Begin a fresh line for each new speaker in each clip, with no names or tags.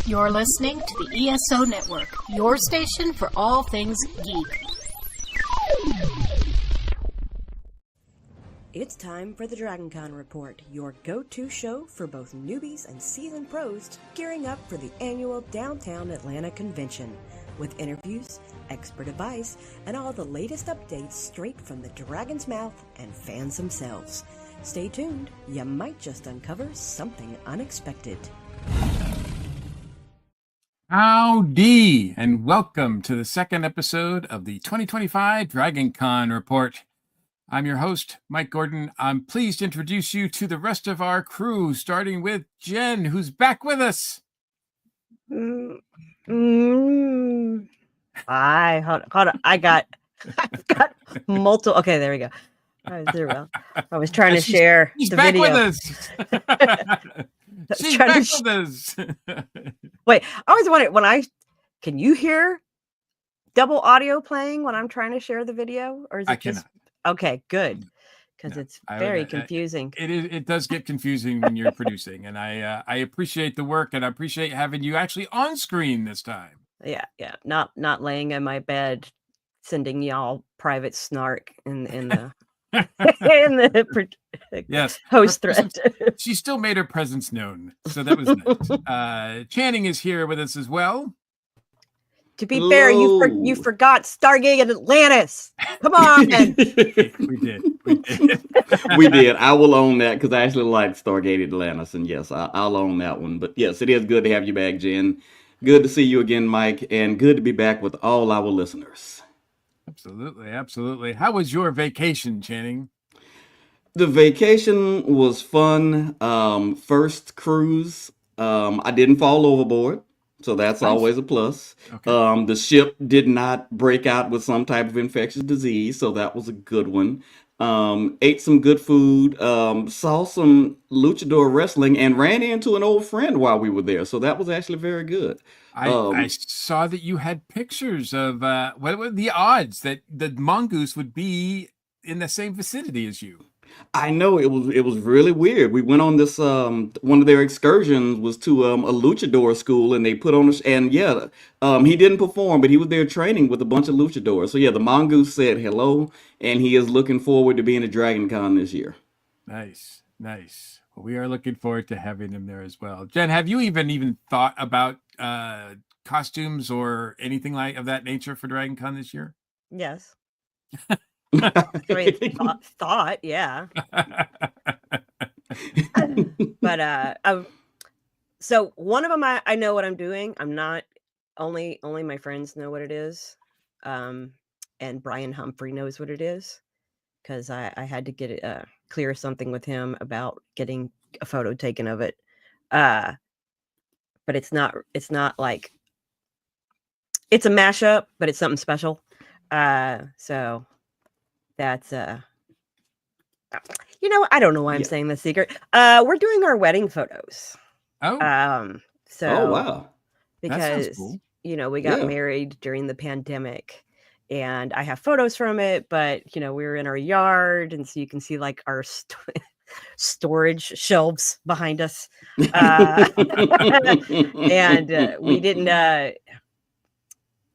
You're listening to the ESO Network, your station for all things geek.
It's time for the DragonCon Report, your go-to show for both newbies and seasoned pros gearing up for the annual Downtown Atlanta Convention, with interviews, expert advice, and all the latest updates straight from the dragon's mouth and fans themselves. Stay tuned, you might just uncover something unexpected.
Howdy, and welcome to the second episode of the 2025 DragonCon Report. I'm your host, Mike Gordon. I'm pleased to introduce you to the rest of our crew, starting with Jen, who's back with us.
Hold on. I've got multiple. Okay, there we go. There we go. I was trying to share the
back
video.
With us. She's back with us.
Wait, I always wondered can you hear double audio playing when I'm trying to share the video, or is it
I cannot.
Okay, good, because it's very confusing.
It does get confusing when you're producing, and I appreciate the work, and I appreciate having you actually on screen this time.
Yeah, not laying in my bed, sending y'all private snark in the in the
yes
host thread.
She still made her presence known, so that was nice. Channing is here with us as well.
To be fair, you forgot Stargate and Atlantis. Come on.
We did.
We did. I will own that because I actually like Stargate Atlantis, and yes, I'll own that one. But yes, it is good to have you back, Jen. Good to see you again, Mike, and good to be back with all our listeners.
Absolutely. How was your vacation, Channing?
The vacation was fun. First cruise. I didn't fall overboard, so that's nice. Always a plus. Okay. The ship did not break out with some type of infectious disease, so that was a good one. Ate some good food, saw some luchador wrestling, and ran into an old friend while we were there. So that was actually very good.
I saw that you had pictures of what were the odds that the mongoose would be in the same vicinity as you?
I know it was really weird. We went on this one of their excursions was to a luchador school, and they put on he didn't perform, but he was there training with a bunch of luchadors. So yeah, the mongoose said hello, and he is looking forward to being at DragonCon this year.
Nice. Well, we are looking forward to having him there as well. Jen, have you even thought about costumes or anything like of that nature for DragonCon this year?
Yes. Thought, yeah. But so one of them I know what I'm doing. I'm not only my friends know what it is. And Brian Humphrey knows what it is, because I had to get clear something with him about getting a photo taken of it. But it's not like it's a mashup, but it's something special. So that's I don't know why I'm saying the secret. We're doing our wedding photos.
Oh.
Oh wow.
Because
cool.
We got married during the pandemic, and I have photos from it, but we were in our yard, and so you can see like our storage shelves behind us. And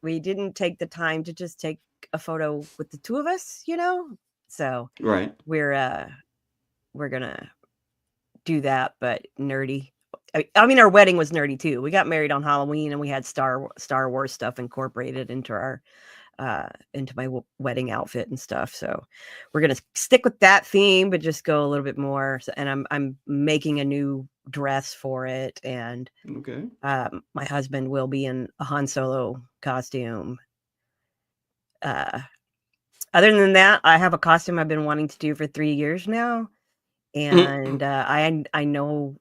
we didn't take the time to just take a photo with the two of us, so
right.
We're gonna do that, but nerdy. I mean, our wedding was nerdy too. We got married on Halloween, and we had Star Wars stuff incorporated into our into my wedding outfit and stuff. So we're gonna stick with that theme, but just go a little bit more. And I'm making a new dress for it, and
okay.
My husband will be in a Han Solo costume. Other than that, I have a costume I've been wanting to do for 3 years now, and I know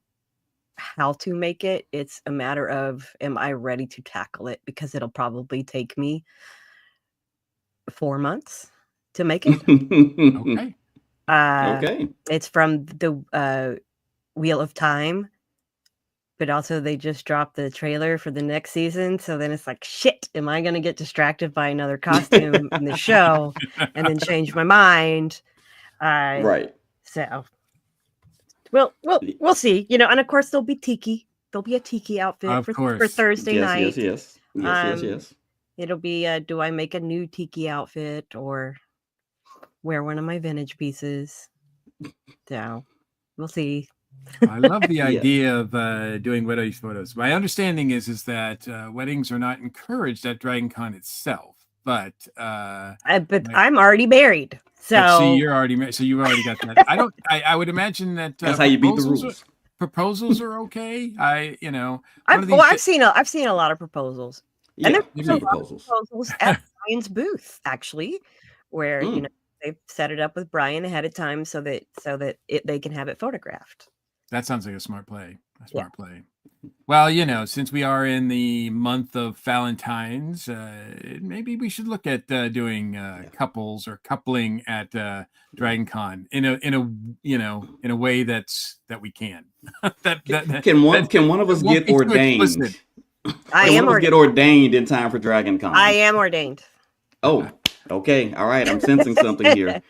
how to make it. It's a matter of, am I ready to tackle it? Because it'll probably take me 4 months to make it.
Okay.
Okay.
It's from the Wheel of Time, but also they just dropped the trailer for the next season. So then it's like, shit, am I going to get distracted by another costume in the show and then change my mind?
Right.
So we'll see, and of course there'll be tiki. there'll be a tiki outfit
Of
for
course.
Thursday night.
Yes.
It'll be do I make a new tiki outfit or wear one of my vintage pieces? So we'll see.
I love the
Yeah.
idea of doing wedding photos. My understanding is that weddings are not encouraged at DragonCon itself, but
I'm already married,
but see,
so
you're already married, so you've already got that. I would imagine that
That's how you beat the rules.
proposals are okay.
I've seen a lot of proposals. And
Yeah,
there's
some
a lot of
proposals.
proposals at Brian's booth, actually, where
Mm.
they've set it up with Brian ahead of time so that they can have it photographed.
That sounds like a smart play.
Yeah.
Well, since we are in the month of Valentine's, maybe we should look at doing couples or coupling at DragonCon in a way that we can.
Can one of us
won't
get
be too
ordained?
explicit.
Can one of us get ordained in time for DragonCon?
I am ordained.
Oh, okay. All right. I'm sensing something here.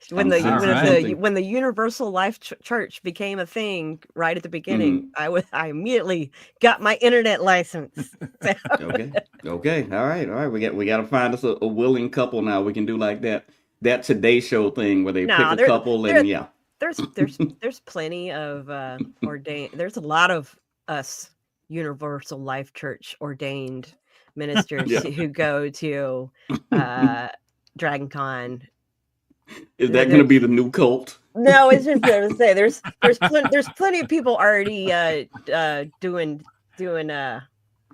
When the Universal Life Church became a thing right at the beginning, I immediately got my internet license.
Okay. All right. We got to find us a willing couple now. We can do like that Today Show thing where they pick a couple and yeah.
There's plenty of ordained. There's a lot of us Universal Life Church ordained ministers who go to DragonCon.
Is that going to be the new cult?
No, it's just to say there's plenty of people already doing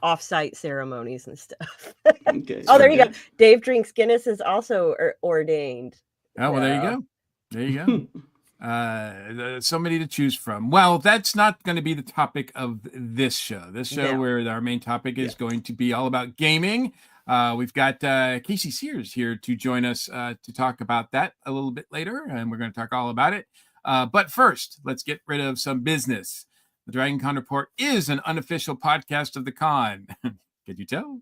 off-site ceremonies and stuff.
Okay.
Oh, there you go. Dave Drinks Guinness is also ordained.
Oh, well, there you go. There you go. So many to choose from. Well, that's not going to be the topic of this show. Where our main topic is going to be all about gaming. We've got Casey Sears here to join us to talk about that a little bit later, and we're going to talk all about it. But first, let's get rid of some business. The DragonCon Report is an unofficial podcast of the con. Could you tell?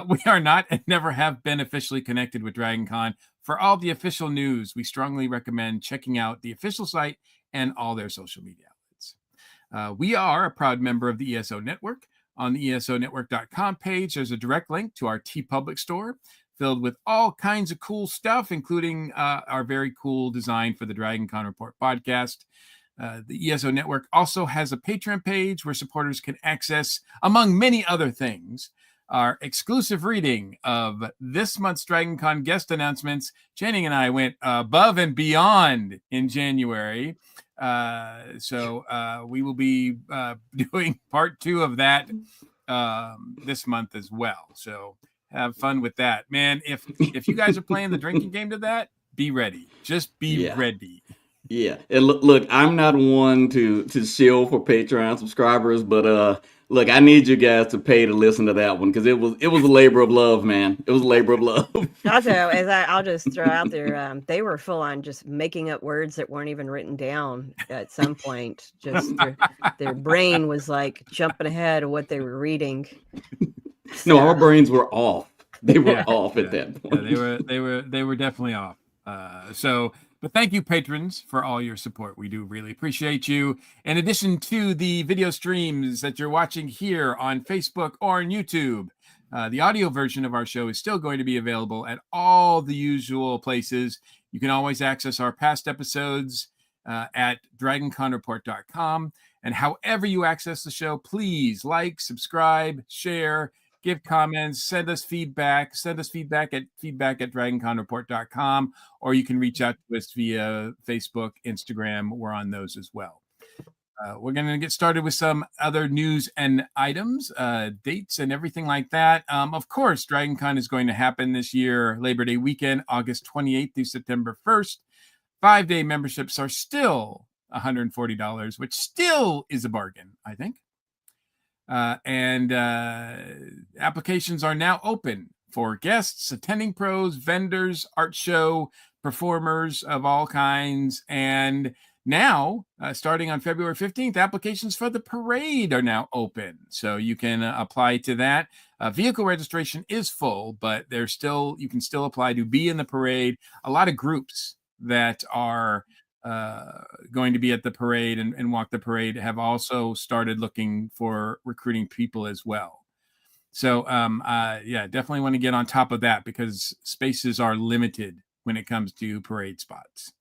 We are not and never have been officially connected with DragonCon. For all the official news, we strongly recommend checking out the official site and all their social media outlets. We are a proud member of the ESO Network. On the esonetwork.com page, there's a direct link to our TeePublic store filled with all kinds of cool stuff, including our very cool design for the DragonCon Report podcast. The ESO Network also has a Patreon page where supporters can access, among many other things, our exclusive reading of this month's DragonCon guest announcements. Channing and I went above and beyond in January. So we will be doing part 2 of that this month as well. So have fun with that, man. If you guys are playing the drinking game to that, be ready. Just be ready.
Yeah, and look, I'm not one to shill for Patreon subscribers, but look, I need you guys to pay to listen to that one because it was a labor of love, man. It was a labor of love.
Also, I'll just throw out there, they were full on just making up words that weren't even written down at some point. Just their brain was like jumping ahead of what they were reading.
No, our brains were off. They were off at that point.
Yeah, they were definitely off. But thank you, patrons, for all your support. We do really appreciate you. In addition to the video streams that you're watching here on Facebook or on YouTube, the audio version of our show is still going to be available at all the usual places. You can always access our past episodes at dragonconreport.com. And however you access the show, please like, subscribe, share, give comments, send us feedback at dragonconreport.com, or you can reach out to us via Facebook, Instagram. We're on those as well. We're going to get started with some other news and items, dates and everything like that. Of course, DragonCon is going to happen this year, Labor Day weekend, August 28th through September 1st. 5-day memberships are still $140, which still is a bargain, I think. And applications are now open for guests, attending pros, vendors, art show, performers of all kinds. And now, starting on February 15th, applications for the parade are now open. So you can apply to that. Vehicle registration is full, but you can still apply to be in the parade. A lot of groups that are going to be at the parade and walk the parade have also started looking for recruiting people as well. So yeah, definitely want to get on top of that because spaces are limited when it comes to parade spots.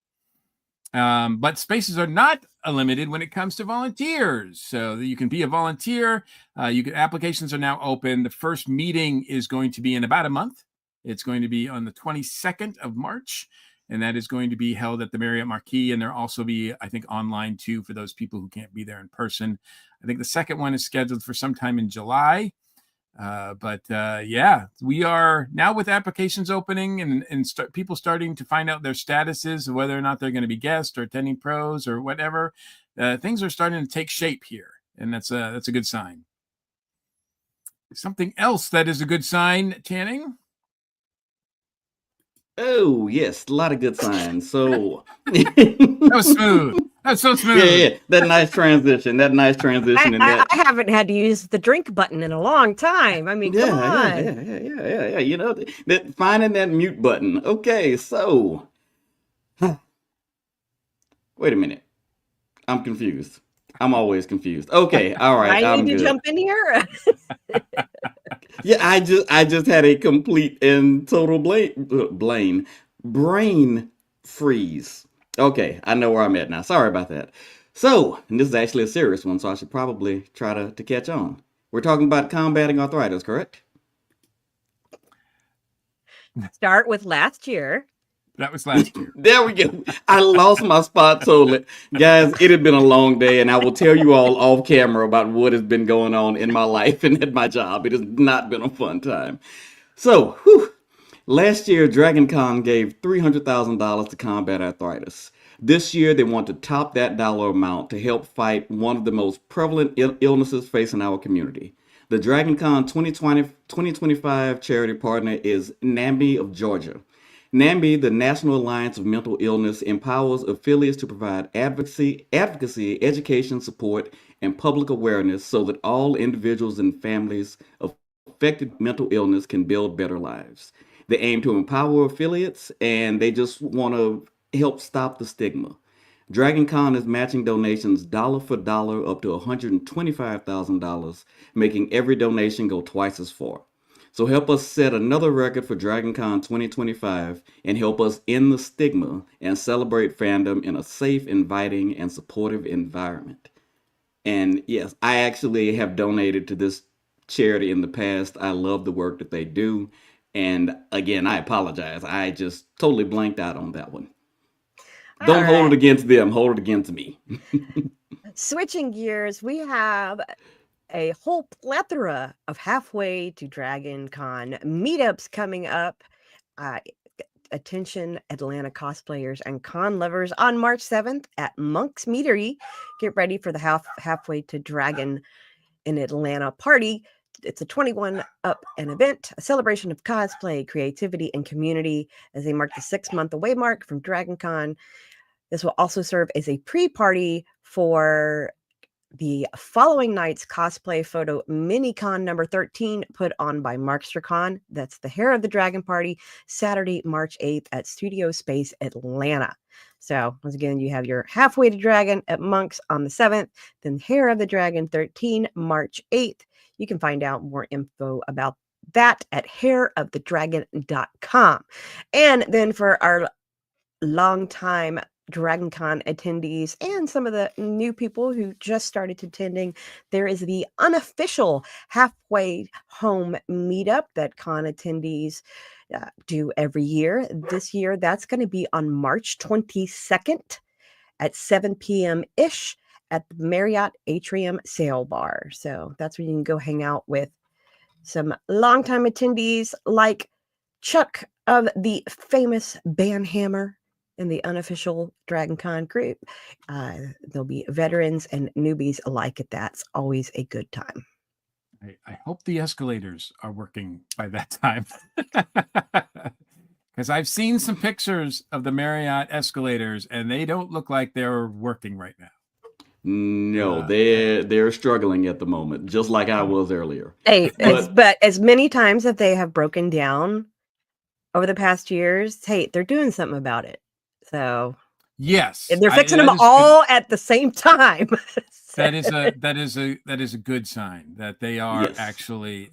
But spaces are not limited when it comes to volunteers. So you can be a volunteer. Applications are now open. The first meeting is going to be in about a month. It's going to be on the 22nd of March, and that is going to be held at the Marriott Marquis. And there'll also be, I think, online too for those people who can't be there in person. I think the second one is scheduled for sometime in July. Yeah, we are now with applications opening and people starting to find out their statuses, whether or not they're going to be guests or attending pros or whatever. Things are starting to take shape here, and that's a good sign. Something else that is a good sign, Channing.
Oh, yes, a lot of good signs. So
that was smooth. That's so smooth.
Yeah. That nice transition.
I haven't had to use the drink button in a long time. I mean, come on.
Yeah. You know, finding that mute button. Okay, so wait a minute. I'm confused. I'm always confused. Okay, all right.
I need to jump in here.
Yeah, I just had a complete and total brain freeze. Okay, I know where I'm at now. Sorry about that. So, and this is actually a serious one, so I should probably try to catch on. We're talking about combating arthritis, correct?
Start with last year.
That was last year.
There we go. I lost my spot totally. Guys, it had been a long day, and I will tell you all off camera about what has been going on in my life and at my job. It has not been a fun time. So, last year, Dragon Con gave $300,000 to combat arthritis. This year, they want to top that dollar amount to help fight one of the most prevalent illnesses facing our community. The Dragon Con 2025 charity partner is NAMI of Georgia. NAMI, the National Alliance of Mental Illness, empowers affiliates to provide advocacy, education, support, and public awareness so that all individuals and families affected by mental illness can build better lives. They aim to empower affiliates, and they just want to help stop the stigma. Dragon Con is matching donations dollar for dollar up to $125,000, making every donation go twice as far. So help us set another record for Dragon Con 2025 and help us end the stigma and celebrate fandom in a safe, inviting, and supportive environment. And yes, I actually have donated to this charity in the past. I love the work that they do. And again, I apologize. I just totally blanked out on that one. Don't hold it against them. Hold it against me.
Switching gears, we have a whole plethora of halfway to Dragon Con meetups coming up. Attention Atlanta cosplayers and con lovers on March 7th at Monk's Meadery. Get ready for the halfway to Dragon in Atlanta party. It's a 21 up an event, a celebration of cosplay, creativity, and community as they mark the 6-month away mark from Dragon Con. This will also serve as a pre-party for the following night's cosplay photo mini-con number 13 put on by MarksterCon. That's the Hair of the Dragon Party, Saturday, March 8th at Studio Space Atlanta. So once again, you have your Halfway to Dragon at Monks on the 7th, then Hair of the Dragon 13, March 8th. You can find out more info about that at hairofthedragon.com. And then for our longtime Dragon Con attendees and some of the new people who just started attending, there is the unofficial halfway home meetup that con attendees do every year. This year, that's going to be on March 22nd at 7 p.m. ish at the Marriott Atrium Sail Bar. So that's where you can go hang out with some longtime attendees like Chuck of the famous Banhammer in the unofficial Dragon Con group. There'll be veterans and newbies alike at that. It's always a good time.
I hope the escalators are working by that time. Because I've seen some pictures of the Marriott escalators and they don't look like they're working right now.
No, they're struggling at the moment, just like I was earlier.
Hey, but as many times that they have broken down over the past years, hey, they're doing something about it. So
Yes,
And they're fixing
that
them
is good.
all at the same time.
That is a good sign that they are
Yes.
actually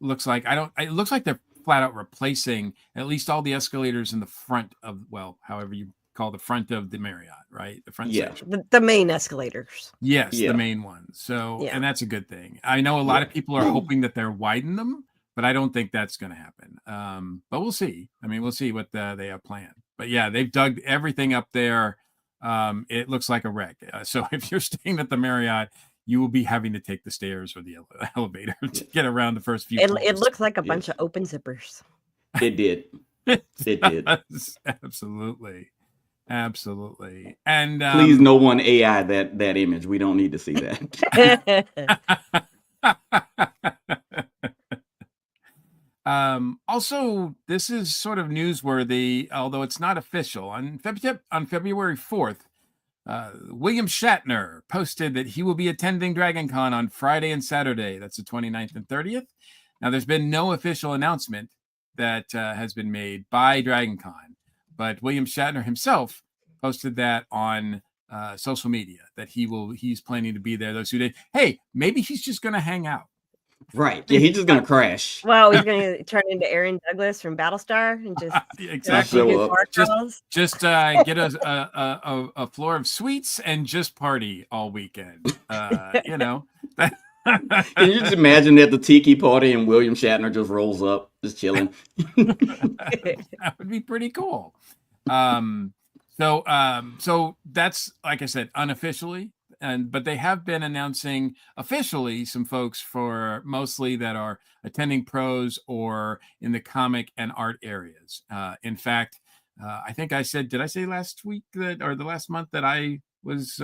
looks like it looks like they're flat out replacing at least all the escalators in the front of, well, however you call the front of the Marriott, right? The front
Yeah.
section.
The main escalators.
Yes,
Yeah.
the main one. So,
Yeah.
and that's a good thing. I know a lot
Yeah.
of people are hoping that they're widen them, but I don't think that's going to happen. But we'll see. I mean, we'll see what they have planned. But yeah, they've dug everything up there. It looks like a wreck. So if you're staying at the Marriott, you will be having to take the stairs or the elevator to get around the first few floors.
It looks like a
Yes.
bunch of open zippers.
It did.
It
did.
does. Absolutely. And
Please, no one AI that image. We don't need to see that.
Also, this is sort of newsworthy, although it's not official. On February 4th, William Shatner posted that he will be attending DragonCon on Friday and Saturday. That's the 29th and 30th. Now, there's been no official announcement that has been made by DragonCon, but William Shatner himself posted that on social media that he's planning to be there those 2 days. Hey, maybe he's just going to hang out.
Right. Yeah, he's just gonna crash.
Well, he's going to turn into Aaron Douglas from Battlestar and just
Exactly.
Show up.
Just get a floor of sweets and just party all weekend. You know.
Can you just imagine at the tiki party and William Shatner just rolls up, just chilling?
That would be pretty cool. So that's, like I said, unofficially, but they have been announcing officially some folks for mostly that are attending pros or in the comic and art areas. In fact, I think did I say last week or the last month that I was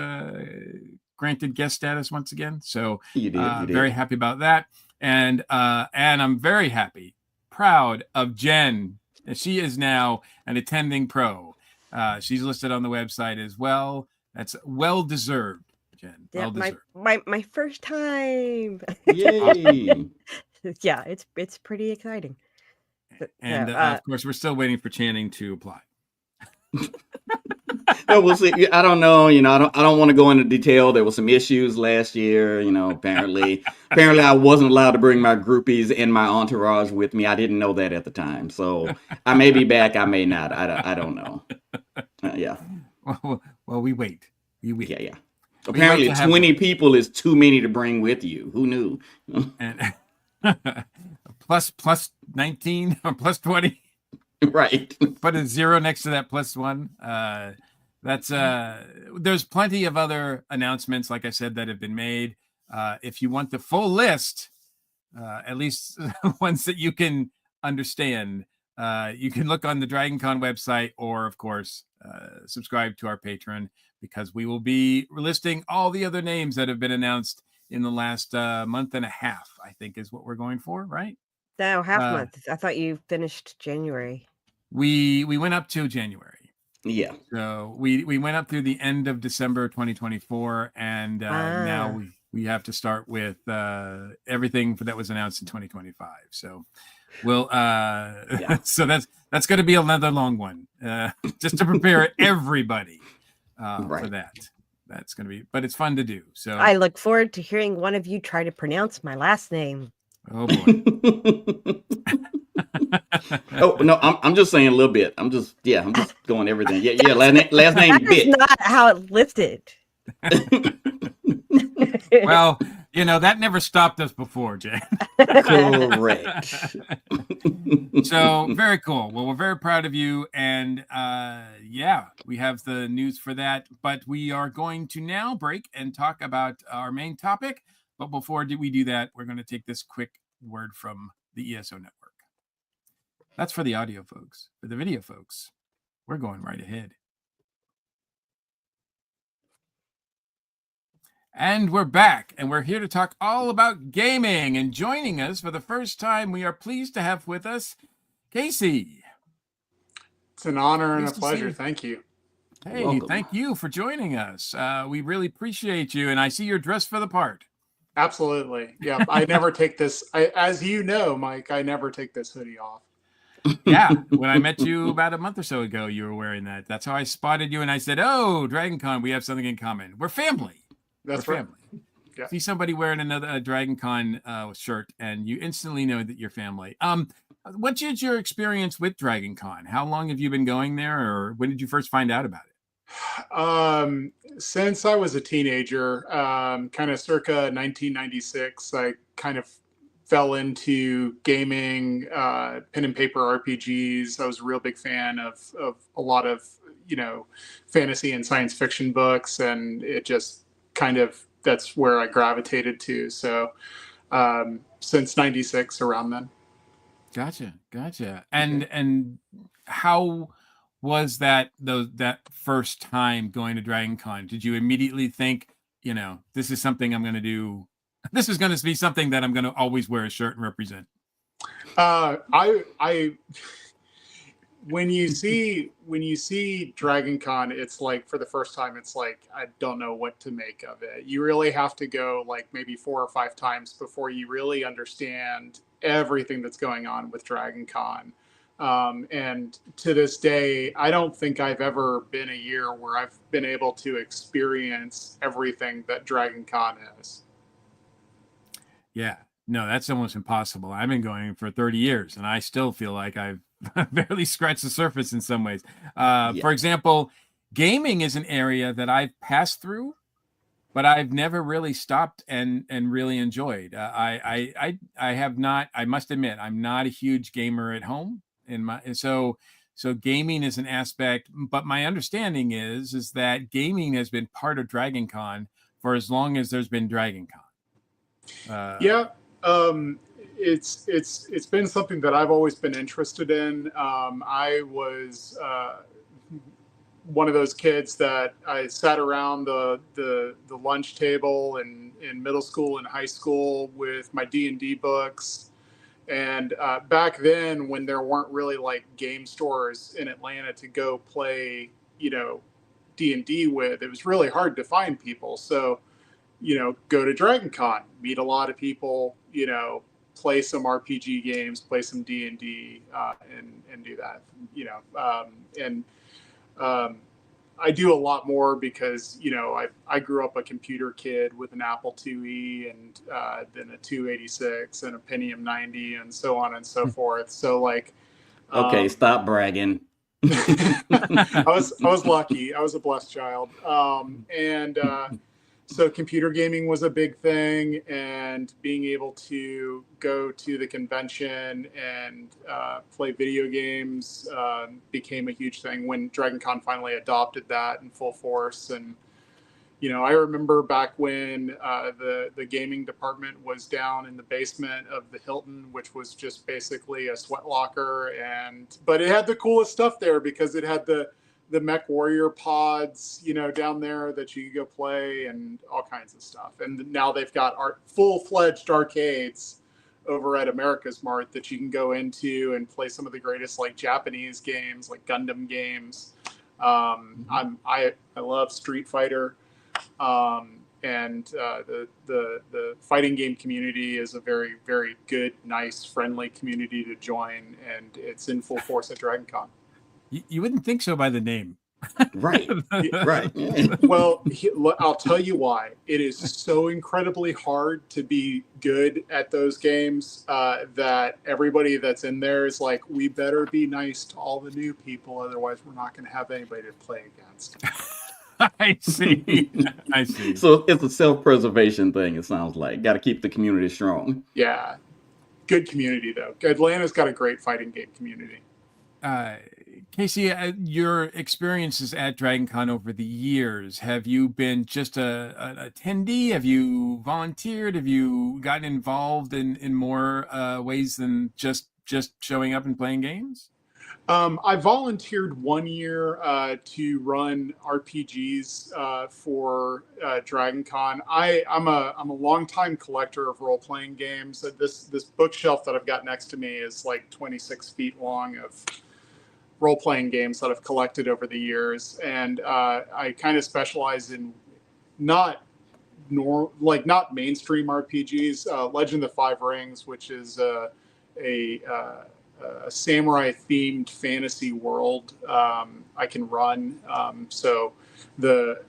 granted guest status once again? So
You did.
Very happy about that. And I'm very proud of Jen. She is now an attending pro. She's listed on the website as well. That's well deserved, Jen.
Yeah,
Well deserved.
my first time.
Yay.
Yeah, it's pretty exciting.
And of course, we're still waiting for Channing to apply.
Well, we'll see. I don't know. I don't want to go into detail. There were some issues last year. Apparently I wasn't allowed to bring my groupies and my entourage with me. I didn't know that at the time. So I may be back. I may not. I don't know. Yeah.
Well, we wait.
Yeah. Apparently, 20 people is too many to bring with you. Who knew?
And plus 19 or plus 20.
Right.
Put a 0 next to that +1. There's plenty of other announcements, like I said, that have been made. If you want the full list, at least ones that you can understand, you can look on the DragonCon website, or of course, subscribe to our Patreon, because we will be listing all the other names that have been announced in the last month and a half, I think is what we're going for, right?
No, half month. I thought you finished January.
We went up to January.
Yeah.
So we went up through the end of December 2024, and now we have to start with everything that was announced in 2025. So we'll so that's going to be another long one, just to prepare everybody for that. That's going to be, but it's fun to do. So
I look forward to hearing one of you try to pronounce my last name.
Oh boy.
Oh no, I'm just saying a little bit. I'm just going everything. Yeah. Last name
That
Bit.
is not how it listed.
Well, that never stopped us before, Jay.
Correct.
So very cool. Well, we're very proud of you, and we have the news for that. But we are going to now break and talk about our main topic. But before we do that, we're going to take this quick word from the ESO Network. That's for the audio folks. For the video folks, we're going right ahead. And we're back, and we're here to talk all about gaming. And joining us for the first time, we are pleased to have with us Casey.
It's an honor and a
Nice to
pleasure.
see you.
Thank you.
Hey,
Welcome.
thank you for joining us. We really appreciate you, and I see you're dressed for the part.
Absolutely. Yeah, I never take this. As you know, Mike, I never take this hoodie off.
Yeah, when I met you about a month or so ago, you were wearing that. That's how I spotted you, and I said, "Oh, Dragon Con, we have something in common. We're family.
That's
We're
right.
family."
Yeah.
See somebody wearing a Dragon Con shirt, and you instantly know that you're family. What is your experience with Dragon Con? How long have you been going there, or when did you first find out about it?
Since I was a teenager, kind of circa 1996, I kind of fell into gaming, pen and paper RPGs. I was a real big fan of a lot of, fantasy and science fiction books, and it just kind of, that's where I gravitated to. So since 96, around then.
Gotcha. And how was that that first time going to Dragon Con? Did you immediately think, this is something I'm going to do? This is going to be something that I'm going to always wear a shirt and represent.
I when you see Dragon Con, it's like, for the first time, it's like, I don't know what to make of it. You really have to go like maybe 4 or 5 times before you really understand everything that's going on with Dragon Con. And to this day, I don't think I've ever been a year where I've been able to experience everything that Dragon Con is.
Yeah, no, that's almost impossible. I've been going for 30 years, and I still feel like I've barely scratched the surface in some ways. For example, gaming is an area that I've passed through, but I've never really stopped and really enjoyed. I have not. I must admit, I'm not a huge gamer at home. So gaming is an aspect, but my understanding is that gaming has been part of Dragon Con for as long as there's been Dragon Con.
It's been something that I've always been interested in. I was one of those kids that I sat around the lunch table in middle school and high school with my D&D books. And back then, when there weren't really like game stores in Atlanta to go play, D&D with, it was really hard to find people. So, go to Dragon Con, meet a lot of people, play some RPG games, play some D&D, and do that, I do a lot more because, I grew up a computer kid with an Apple IIe and then a 286 and a Pentium 90 and so on and so forth. So like,
okay, stop bragging.
I was lucky. I was a blessed child. So computer gaming was a big thing, and being able to go to the convention and play video games became a huge thing when Dragon Con finally adopted that in full force. And, I remember back when the gaming department was down in the basement of the Hilton, which was just basically a sweat locker, but it had the coolest stuff there because it had the Mech Warrior pods, down there that you could go play and all kinds of stuff. And now they've got full-fledged arcades over at America's Mart that you can go into and play some of the greatest like Japanese games, like Gundam games. I love Street Fighter, and the fighting game community is a very, very good, nice, friendly community to join, and it's in full force at Dragon Con.
You wouldn't think so by the name.
Right.
Well, I'll tell you why. It is so incredibly hard to be good at those games that everybody that's in there is like, we better be nice to all the new people, otherwise we're not going to have anybody to play against.
I see.
So it's a self-preservation thing, it sounds like. Got to keep the community strong.
Yeah. Good community, though. Atlanta's got a great fighting game community.
Casey, your experiences at Dragon Con over the years, have you been just an attendee? Have you volunteered? Have you gotten involved in more ways than just showing up and playing games?
I volunteered 1 year to run RPGs for Dragon Con. I'm a longtime collector of role-playing games. This bookshelf that I've got next to me is like 26 feet long of role-playing games that I've collected over the years, and I kind of specialize in not mainstream RPGs. Legend of the Five Rings, which is a a samurai themed fantasy world I can run. So the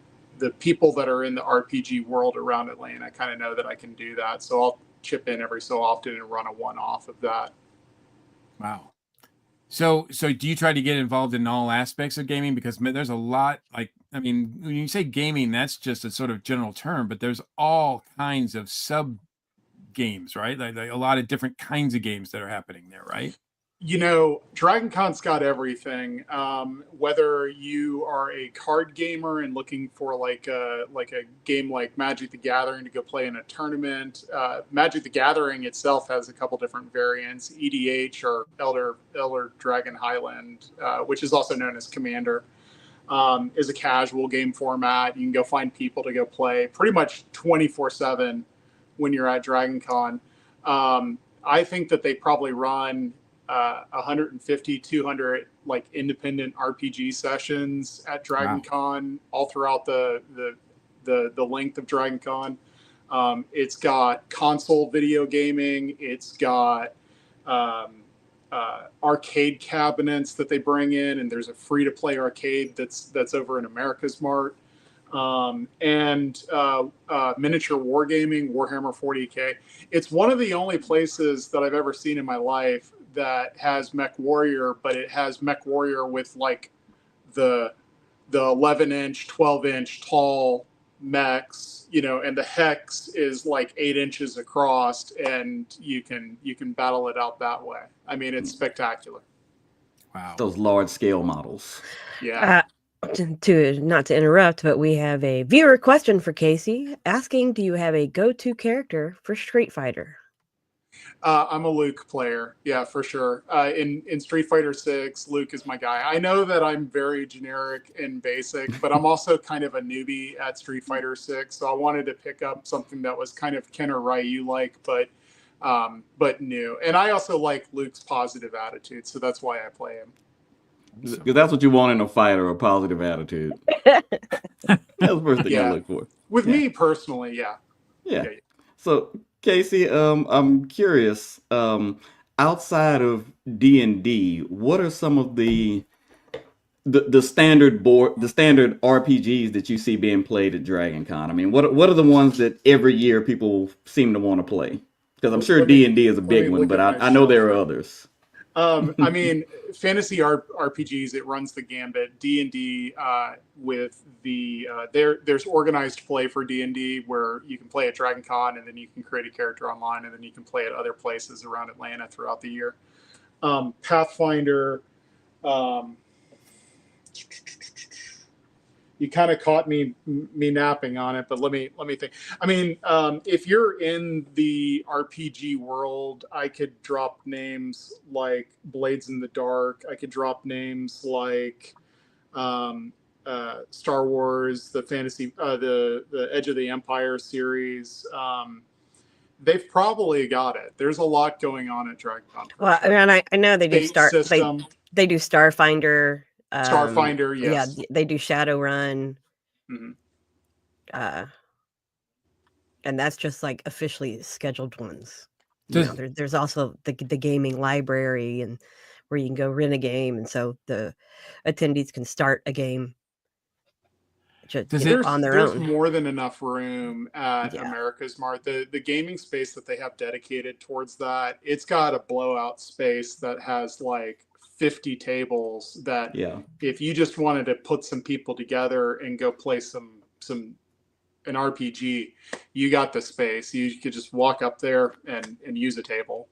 people that are in the RPG world around Atlanta, I kind of know that I can do that. So I'll chip in every so often and run a one-off of that.
Wow. So do you try to get involved in all aspects of gaming? Because there's a lot, like, I mean, when you say gaming, that's just a sort of general term, but there's all kinds of sub games, right? Like a lot of different kinds of games that are happening there, right?
You know, Dragon Con's got everything. Whether you are a card gamer and looking for like a game like Magic the Gathering to go play in a tournament, Magic the Gathering itself has a couple different variants. EDH, or Elder Dragon Highland, which is also known as Commander, is a casual game format. You can go find people to go play pretty much 24/7 when you're at Dragon Con. I think that they probably run 150, 200 like independent RPG sessions at Dragon Con all throughout the length of Dragon Con. It's got console video gaming. It's got arcade cabinets that they bring in, and there's a free to play arcade that's over in America's Mart. And miniature wargaming, Warhammer 40K. It's one of the only places that I've ever seen in my life that has Mech Warrior, but it has Mech Warrior with like the 11-inch, 12-inch tall mechs, you know, and the hex is like 8 inches across, and you can battle it out that way. I mean, it's spectacular.
Wow.
Those large scale models.
Yeah.
To not to interrupt, but we have a viewer question for Casey asking, do you have a go-to character for Street Fighter?
I'm a Luke player. Yeah, for sure. In Street Fighter 6, Luke is my guy. I know that I'm very generic and basic, but I'm also kind of a newbie at Street Fighter 6. So I wanted to pick up something that was kind of Ken or Ryu-like, but new. And I also like Luke's positive attitude, so that's why I play him.
Because that's what you want in a fighter, a positive attitude. That's the first thing I look for.
With me personally,
yeah. So, Casey, I'm curious. Outside of D&D, what are some of the standard RPGs that you see being played at Dragon Con? I mean, what are the ones that every year people seem to want to play? Because I'm sure D&D is a big one, but I know there are others.
I mean, fantasy RPGs, it runs the gambit. D&D with the there's organized play for D&D where you can play at Dragon Con, and then you can create a character online, and then you can play at other places around Atlanta throughout the year. Pathfinder. You kind of caught me napping on it, but let me think. I mean, if you're in the RPG world, I could drop names like Blades in the Dark. I could drop names like Star Wars, the fantasy, the Edge of the Empire series. They've probably got it. There's a lot going on at Dragon Con.
Well,
sure.
and I know they do they do Starfinder.
Starfinder, yes.
Yeah, they do Shadowrun.
Mm-hmm.
And that's just like officially scheduled ones. There's also the gaming library, and where you can go rent a game, and so the attendees can start a game on their own.
There's more than enough room at America's Mart. The gaming space that they have dedicated towards that, it's got a blowout space that has like 50 tables that if you just wanted to put some people together and go play an RPG, you got the space. You could just walk up there and use a table.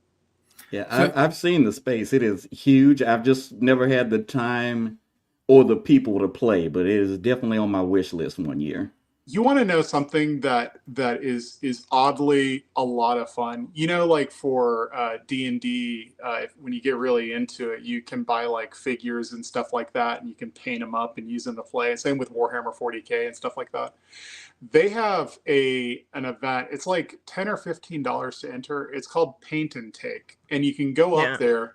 Yeah, I've seen the space. It is huge. I've just never had the time or the people to play, but it is definitely on my wish list one year.
You want to know something that is oddly a lot of fun? You know, like for D&D, when you get really into it, you can buy like figures and stuff like that, and you can paint them up and use them to play. Same with Warhammer 40K and stuff like that. They have an event. It's like $10 or $15 to enter. It's called Paint and Take, and you can go up there,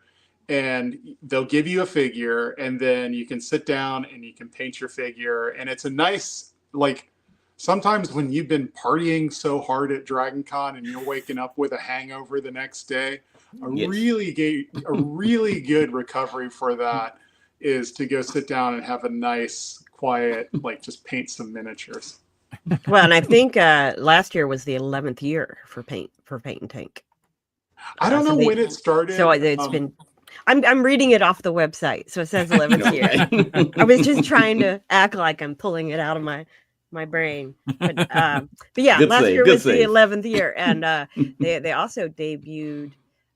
and they'll give you a figure, and then you can sit down and you can paint your figure, and it's a nice like. Sometimes when you've been partying so hard at Dragon Con and you're waking up with a hangover the next day,
Yes.
a really good recovery for that is to go sit down and have a nice, quiet, like just paint some miniatures.
Well, and I think last year was the 11th year for Paint and Tank.
I don't know when it started.
So it's been. I'm reading it off the website, so it says 11th year.
Okay.
I was just trying to act like I'm pulling it out of my brain, but yeah,
Good
last
save,
year
good
was the
save.
11th year, and they also debuted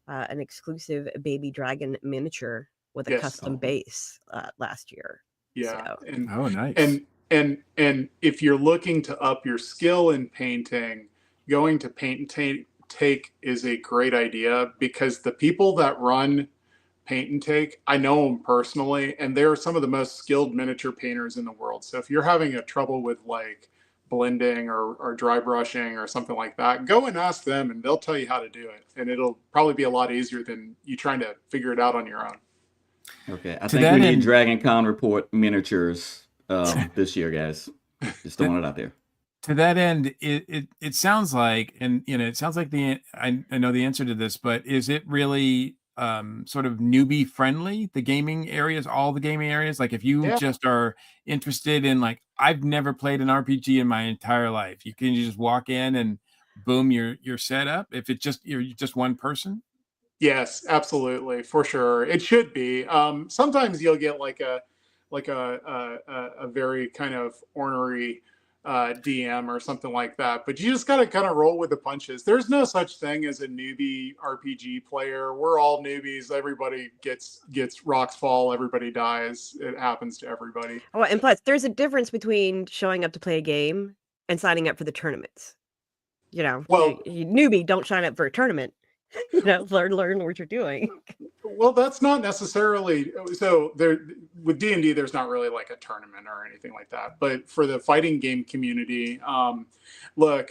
an exclusive baby dragon miniature with a
Yes.
custom base last year.
Yeah,
So.
and
Oh, nice.
and if you're looking to up your skill in painting, going to Paint and Take is a great idea, because the people that run Paint and Take, I know them personally, and they're some of the most skilled miniature painters in the world. So if you're having a trouble with like blending or dry brushing or something like that, go and ask them, and they'll tell you how to do it, and it'll probably be a lot easier than you trying to figure it out on your own.
Okay, I
To
think
that
we need
end-
Dragon Con report miniatures this year, guys. Just throwing it out there.
To that end, it sounds like, and it sounds like I know the answer to this, but is it really sort of newbie friendly, the gaming areas, all the gaming areas? Like if you
Yeah.
just are interested in, like, I've never played an RPG in my entire life, you can just walk in and boom, you're set up. If you're just one person.
Yes, absolutely, for sure. It should be. Sometimes you'll get like a very kind of ornery DM or something like that, but you just got to kind of roll with the punches. There's no such thing as a newbie RPG player. We're all newbies. Everybody gets rocks fall. Everybody dies. It happens to everybody.
Oh, and plus, there's a difference between showing up to play a game and signing up for the tournaments.
Well,
you newbie, don't sign up for a tournament. Learn what you're doing.
Well, that's not necessarily so. There with D&D, there's not really like a tournament or anything like that. But for the fighting game community, look,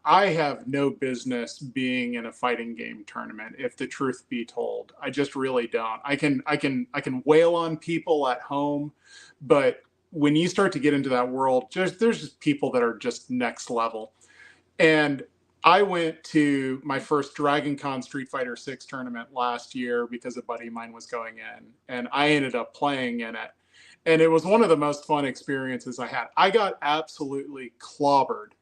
I have no business being in a fighting game tournament. If the truth be told, I just really don't. I can wail on people at home, but when you start to get into that world, there's just people that are just next level. And I went to my first Dragon Con Street Fighter 6 tournament last year because a buddy of mine was going in, and I ended up playing in it. And it was one of the most fun experiences I had. I got absolutely clobbered,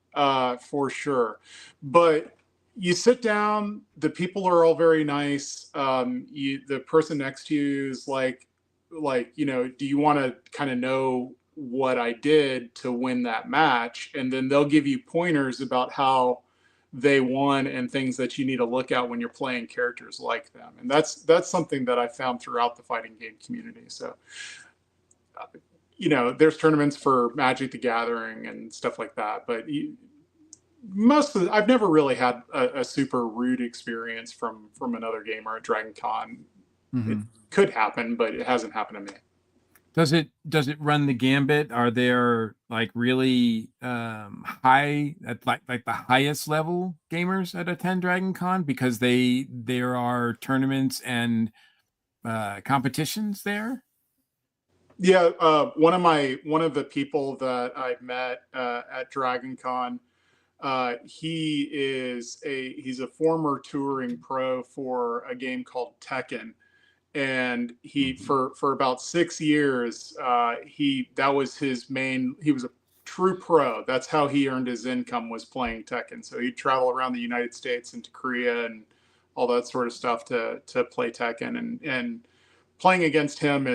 for sure. But you sit down, the people are all very nice. The person next to you is like, do you want to kind of know what I did to win that match? And then they'll give you pointers about how they won and things that you need to look at when you're playing characters like them. And that's something that I found throughout the fighting game community. So, there's tournaments for Magic the Gathering and stuff like that, but I've never really had a super rude experience from another gamer at Dragon Con.
Mm-hmm.
It could happen, but it hasn't happened to me.
Does it run the gambit? Are there like really high at like the highest level gamers that attend Dragon Con, because there are tournaments and competitions there?
Yeah, one of the people that I met at Dragon Con, he's a former touring pro for a game called Tekken. And he for about 6 years that was his main. He was a true pro. That's how he earned his income, was playing Tekken. So he'd travel around the United States and to Korea and all that sort of stuff to play Tekken, and playing against him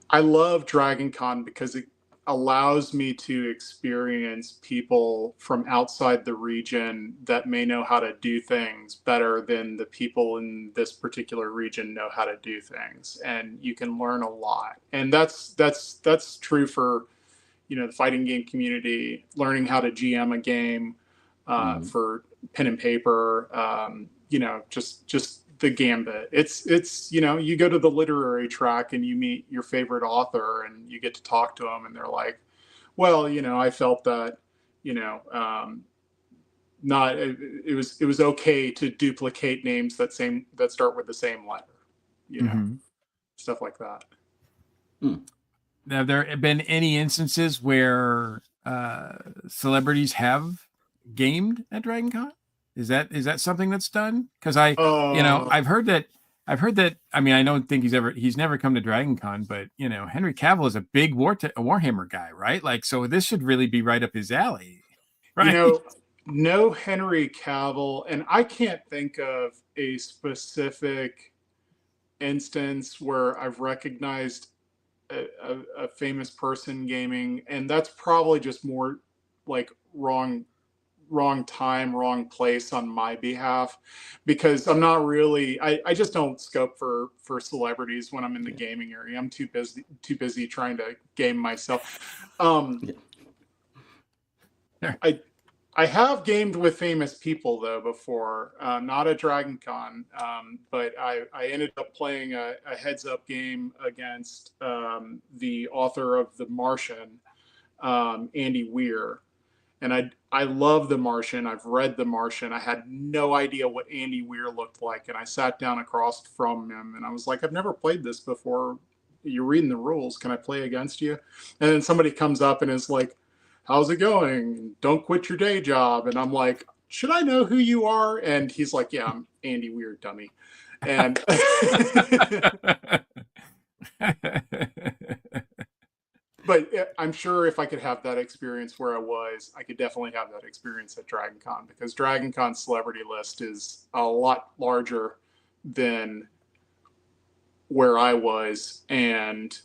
I love Dragon Con because it allows me to experience people from outside the region that may know how to do things better than the people in this particular region know how to do things, and you can learn a lot. And that's true for the fighting game community, learning how to GM a game, for pen and paper, just the gambit. It's you go to the literary track and you meet your favorite author and you get to talk to them, and they're like, well, I felt that, not it was okay to duplicate names that start with the same letter, stuff like that.
Have there been any instances where celebrities have gamed at Dragon Con? Is that something that's done? Because I've heard that. I mean, I don't think he's never come to Dragon Con, but Henry Cavill is a big Warhammer guy, right? Like, so this should really be right up his alley, right?
No Henry Cavill, and I can't think of a specific instance where I've recognized a famous person gaming, and that's probably just more like wrong time, wrong place on my behalf, because I'm not really, I just don't scope for celebrities when I'm in the gaming area. I'm too busy trying to game myself. I have gamed with famous people though before, not at Dragon Con, but I ended up playing a heads up game against the author of The Martian, Andy Weir. And I love The Martian. I've read The Martian. I had no idea what Andy Weir looked like. And I sat down across from him and I was like, I've never played this before. You're reading the rules. Can I play against you? And then somebody comes up and is like, how's it going? Don't quit your day job. And I'm like, should I know who you are? And he's like, yeah, I'm Andy Weir, dummy. And but I'm sure if I could have that experience where I was, I could definitely have that experience at Dragon Con, because Dragon Con's celebrity list is a lot larger than where I was. And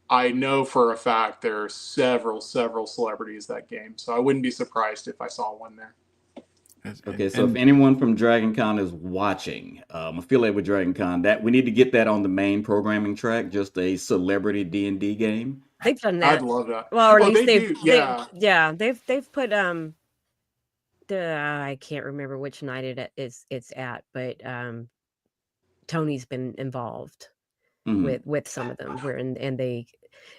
I know for a fact there are several celebrities that game. So I wouldn't be surprised if I saw one there.
Okay, so if anyone from Dragon Con is watching, affiliated with Dragon Con, that we need to get that on the main programming track, just a celebrity D&D game.
They've done that.
I'd love that.
Well, or at least they've put I can't remember which night it's at, but Tony's been involved with some of them,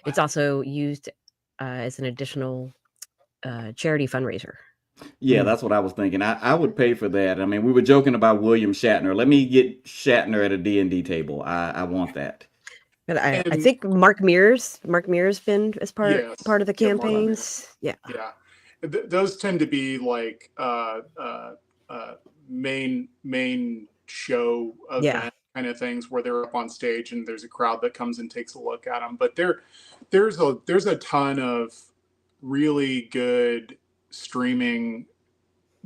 it's also used as an additional charity fundraiser.
Yeah, that's what I was thinking. I would pay for that. I mean, we were joking about William Shatner. Let me get Shatner at a D&D table. I want that.
But I think Mark Mears been as part of the campaigns. Yeah.
Those tend to be like main show event kind of things where they're up on stage and there's a crowd that comes and takes a look at them. But there's a ton of really good streaming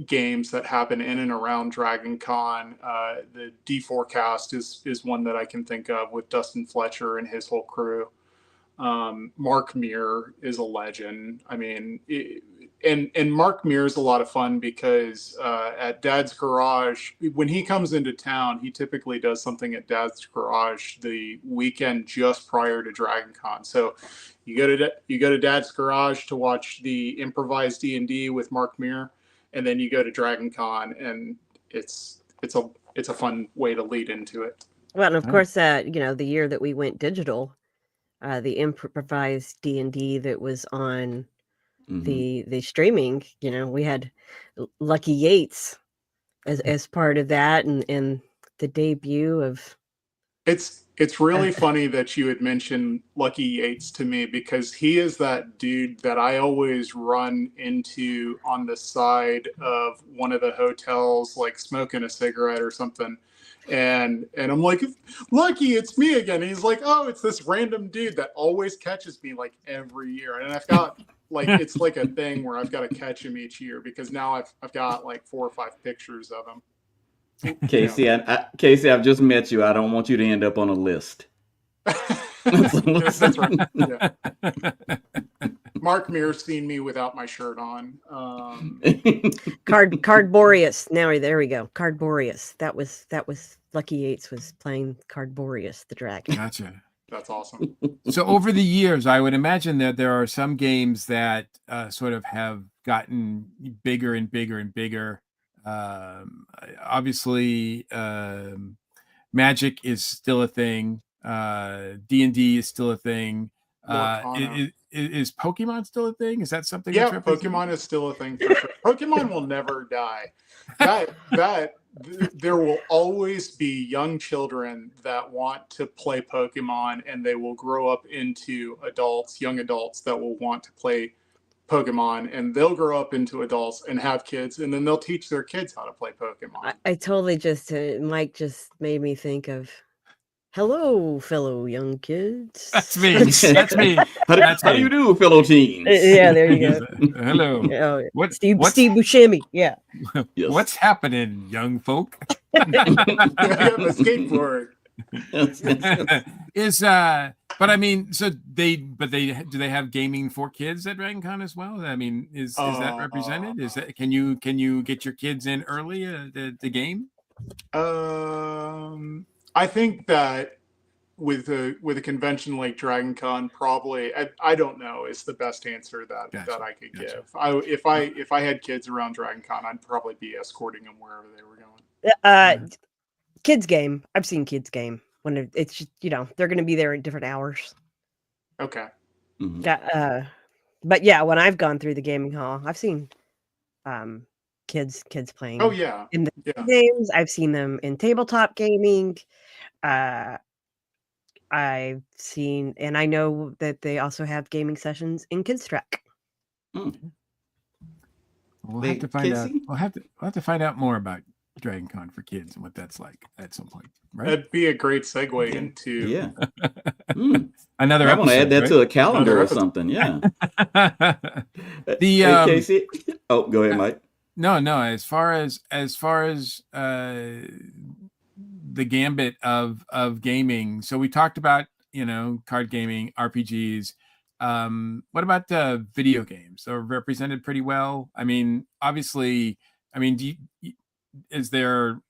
games that happen in and around Dragon Con. The D4cast is one that I can think of with Dustin Fletcher and his whole crew. Mark Meir is a legend. I mean, and Mark Meir is a lot of fun because at Dad's Garage, when he comes into town, he typically does something at Dad's Garage the weekend just prior to Dragon Con. So you go to Dad's Garage to watch the improvised D&D with Mark Meir, and then you go to Dragon Con, and it's a fun way to lead into it.
Well, and of course, the year that we went digital, the improvised D&D that was on the streaming, we had Lucky Yates as part of that, and the debut of.
It's really funny that you had mentioned Lucky Yates to me, because he is that dude that I always run into on the side of one of the hotels, like smoking a cigarette or something. And I'm like, Lucky, it's me again. And he's like, oh, it's this random dude that always catches me like every year. And I've got like, it's like a thing where I've got to catch him each year, because now I've got like 4 or 5 pictures of him.
Casey, Casey, I've just met you. I don't want you to end up on a list.
Yes, that's right. Yeah. Mark Meir's seen me without my shirt on.
Cardboreus. Now there we go. Cardboreus. That was Lucky Yates was playing Cardboreus the dragon.
Gotcha.
That's awesome.
So over the years, I would imagine that there are some games that sort of have gotten bigger and bigger and bigger. Obviously, Magic is still a thing. D&D is still a thing. Is Pokemon still a thing? Is that something?
Yeah, Pokemon is still a thing for sure. Pokemon will never die. There will always be young children that want to play Pokemon, and they will grow up into young adults that will want to play Pokemon, and they'll grow up into adults and have kids, and then they'll teach their kids how to play Pokemon.
I totally just Mike just made me think of, hello, fellow young kids.
That's me. That's me.
How do you do, fellow teens?
Yeah, there you go.
Hello.
Oh,
What's
Steve Buscemi. Yeah.
Yes.
What's happening, young folk?
I have a skateboard.
But I mean, so do they have gaming for kids at Dragon Con as well? I mean, is that represented? Is that can you get your kids in early the game?
I think that with a convention like Dragon Con, probably I don't know is the best answer that I could give. If I had kids around Dragon Con, I'd probably be escorting them wherever they were going.
Kids game. I've seen kids game when it's just, they're going to be there at different hours.
Okay.
Mm-hmm. But yeah, when I've gone through the gaming hall, I've seen kids playing.
Oh yeah.
In the games, I've seen them in tabletop gaming. I've seen, and I know that they also have gaming sessions in Kids Track.
We'll have to find out. We'll have to find out more about Dragon Con for kids and what that's like at some point, right?
That'd be a great segue into
another.
I want to add that to a calendar or something. Yeah. Casey. Oh, go ahead, Mike.
No. As far as the gambit of gaming, so we talked about card gaming, RPGs. What about video games? They're represented pretty well. I mean, obviously, is there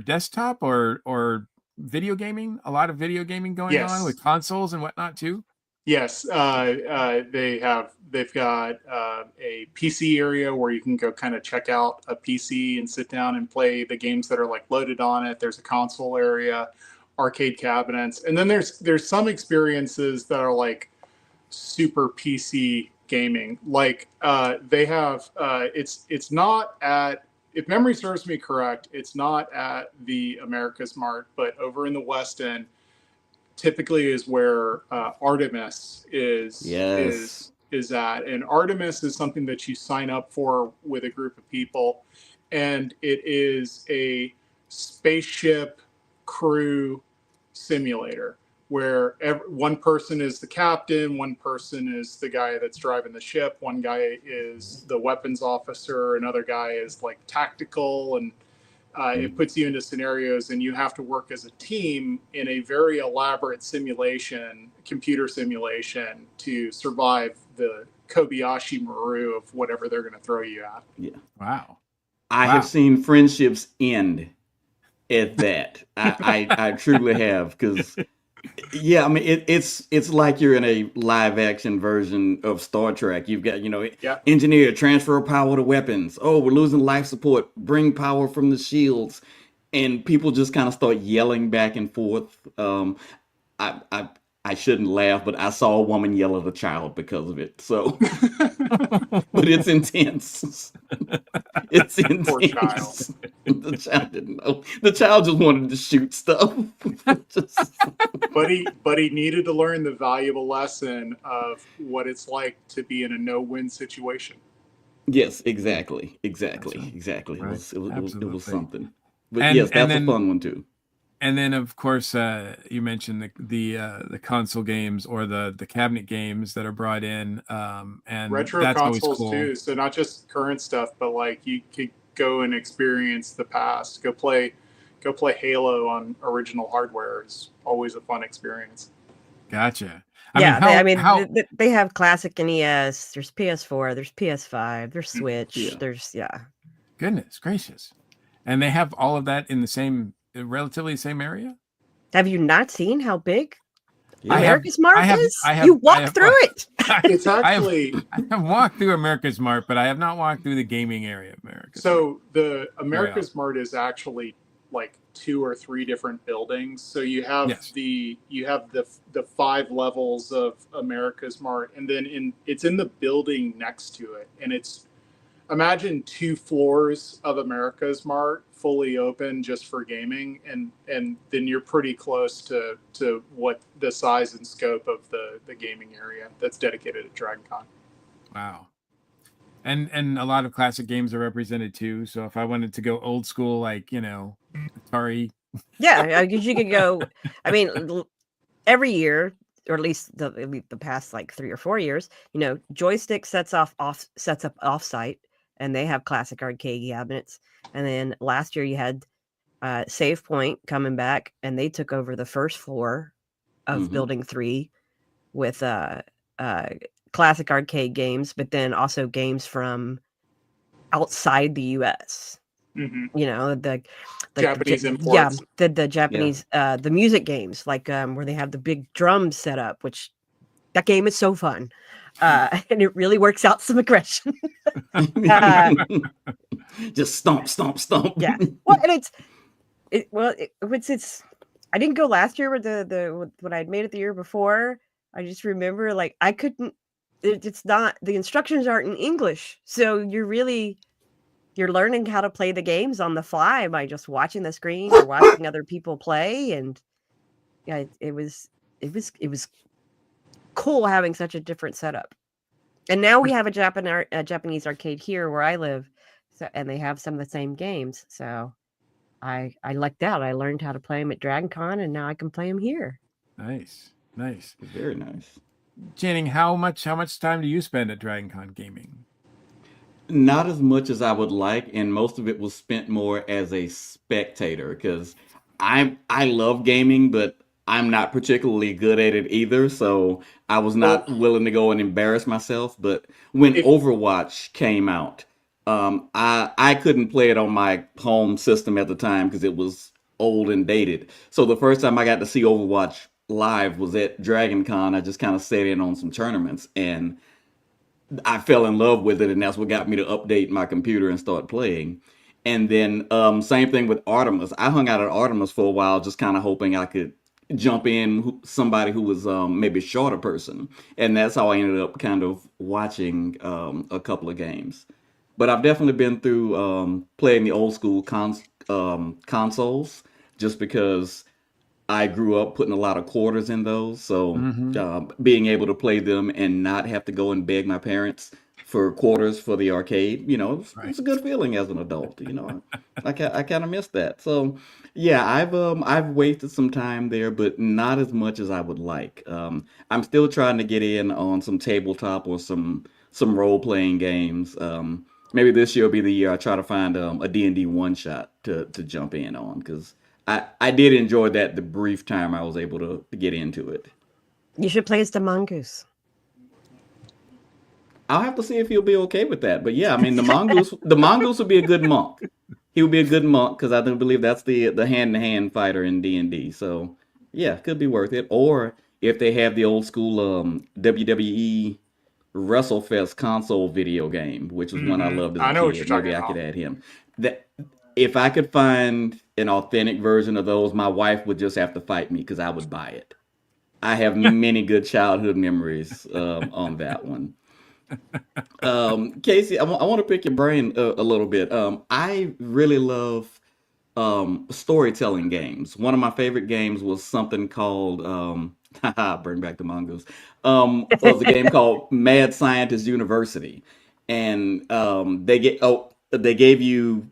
desktop or video gaming? A lot of video gaming going on with consoles and whatnot too.
Yes, they've got a PC area where you can go kind of check out a PC and sit down and play the games that are like loaded on it. There's a console area, arcade cabinets, and then there's some experiences that are like super PC gaming. Like they have it's not at, if memory serves me correct, it's not at the America's Mart, but over in the West End. Typically is where Artemis is at, and Artemis is something that you sign up for with a group of people, and it is a spaceship crew simulator where one person is the captain, one person is the guy that's driving the ship, one guy is the weapons officer, another guy is like tactical, and it puts you into scenarios and you have to work as a team in a very elaborate computer simulation to survive the Kobayashi Maru of whatever they're going to throw you at.
Yeah.
Wow.
I have seen friendships end at that. I truly have, because yeah, I mean it's like you're in a live action version of Star Trek. You've got engineer, transfer power to weapons. Oh, we're losing life support. Bring power from the shields, and people just kind of start yelling back and forth. I shouldn't laugh, but I saw a woman yell at a child because of it. So, but it's intense. It's intense.
Poor child.
The child didn't know. The child just wanted to shoot stuff.
But he needed to learn the valuable lesson of what it's like to be in a no-win situation.
Yes, exactly. Right. It was something. But yes, that's a fun one too.
And then, of course, you mentioned the console games or the cabinet games that are brought in, and
retro
that's
consoles
cool.
too. So not just current stuff, but like you could go and experience the past. Go play Halo on original hardware is always a fun experience.
Gotcha.
They have classic NES. There's PS4. There's PS5. There's Switch. There's
Goodness gracious, and they have all of that in the relatively same area.
Have you not seen how big America's Mart is?
You
walk through it.
It's actually
I have walked through America's Mart, but I have not walked through the gaming area of America's Mart.
The America's Mart is actually like 2 or 3 different buildings. So you have the 5 levels of America's Mart, and then it's in the building next to it, and it's, imagine 2 floors of America's Mart fully open just for gaming, and then you're pretty close to what the size and scope of the gaming area that's dedicated to Dragon Con.
Wow. And a lot of classic games are represented too. So if I wanted to go old school, like, Atari.
Yeah, you could go. I mean, every year, or at least the past like 3 or 4 years, Joystick sets up offsite, and they have classic arcade cabinets. And then last year you had Save Point coming back, and they took over the first floor of Building 3 with classic arcade games, but then also games from outside the U.S. The
Japanese imports.
the Japanese the music games, like where they have the big drums set up, which that game is so fun, and it really works out some aggression.
Just stomp, stomp, stomp.
Yeah, well, and it's I didn't go last year with the when I'd made it the year before. I just remember like I couldn't. It's not, the instructions aren't in English, so you're learning how to play the games on the fly by just watching the screen or watching other people play. And yeah, it was cool having such a different setup. And now we have a Japanese arcade here where I live, and they have some of the same games. So I lucked out. I learned how to play them at Dragon Con, and now I can play them here.
Nice.
Very nice.
Channing, how much time do you spend at Dragon Con gaming?
Not as much as I would like, and most of it was spent more as a spectator because I love gaming, but I'm not particularly good at it either. So I was not willing to go and embarrass myself. But when Overwatch came out, I couldn't play it on my home system at the time because it was old and dated. So the first time I got to see Overwatch live was at Dragon Con. I just kind of sat in on some tournaments, and I fell in love with it, and that's what got me to update my computer and start playing. And then same thing with Artemis. I hung out at Artemis for a while, just kind of hoping I could jump in somebody who was maybe a shorter person, and that's how I ended up kind of watching a couple of games. But I've definitely been through playing the old school consoles, just because I grew up putting a lot of quarters in those, so being able to play them and not have to go and beg my parents for quarters for the arcade, it's a good feeling as an adult. I kind of miss that. So yeah, I've wasted some time there, but not as much as I would like. I'm still trying to get in on some tabletop or some role playing games. Maybe this year will be the year I try to find a D&D one shot to jump in on, because I did enjoy that the brief time I was able to get into it.
You should play as the mongoose.
I'll have to see if he'll be okay with that. But yeah, I mean, the mongoose would be a good monk. He would be a good monk because I believe that's the hand-to-hand fighter in D&D. So yeah, could be worth it. Or if they have the old school WWE WrestleFest console video game, which was one I loved as a kid.
I know what you're talking
Maybe
about.
I could add him. That if I could find an authentic version of those, my wife would just have to fight me because I would buy it. I have many good childhood memories on that one. Casey, I want to pick your brain a little bit. I really love storytelling games. One of my favorite games was something called bring back the mongoose. It was a game called Mad Scientist University, and they gave you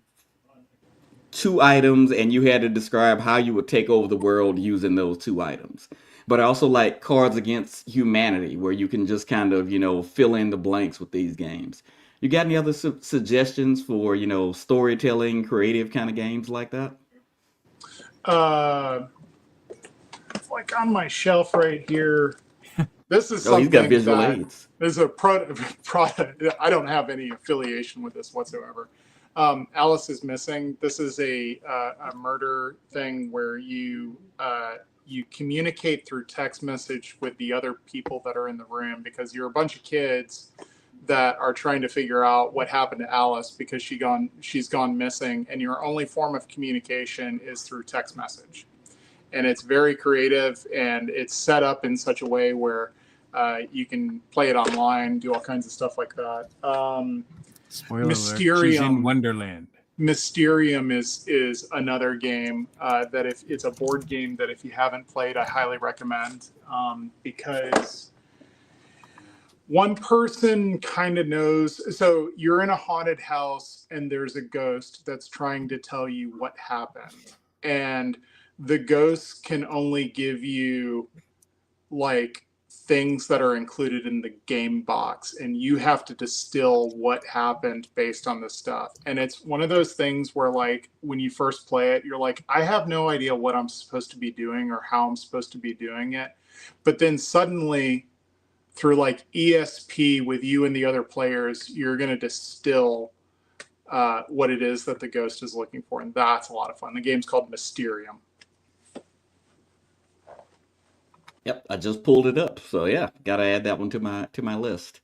2 items, and you had to describe how you would take over the world using those 2 items. But I also like Cards Against Humanity, where you can just kind of, fill in the blanks with these games. You got any other suggestions for, storytelling, creative kind of games like that?
Like on my shelf right here. This is
he's got
something
visual
that
aids.
is a product. I don't have any affiliation with this whatsoever. Alice is Missing. This is a murder thing where you communicate through text message with the other people that are in the room, because you're a bunch of kids that are trying to figure out what happened to Alice because she's gone missing, and your only form of communication is through text message. And it's very creative, and it's set up in such a way where you can play it online, do all kinds of stuff like that.
Spoiler alert,
Mysterium.
she's in Wonderland.
Mysterium is another game that if it's a board game that if you haven't played, I highly recommend, because one person kind of knows. So you're in a haunted house and there's a ghost that's trying to tell you what happened. And the ghost can only give you like things that are included in the game box, and you have to distill what happened based on the stuff. And it's one of those things where like when you first play it, you're like, I have no idea what I'm supposed to be doing or how I'm supposed to be doing it. But then suddenly through like ESP with you and the other players, you're going to distill what it is that the ghost is looking for. And that's a lot of fun. The game's called Mysterium.
Yep, I just pulled it up. So yeah, gotta add that one to my list.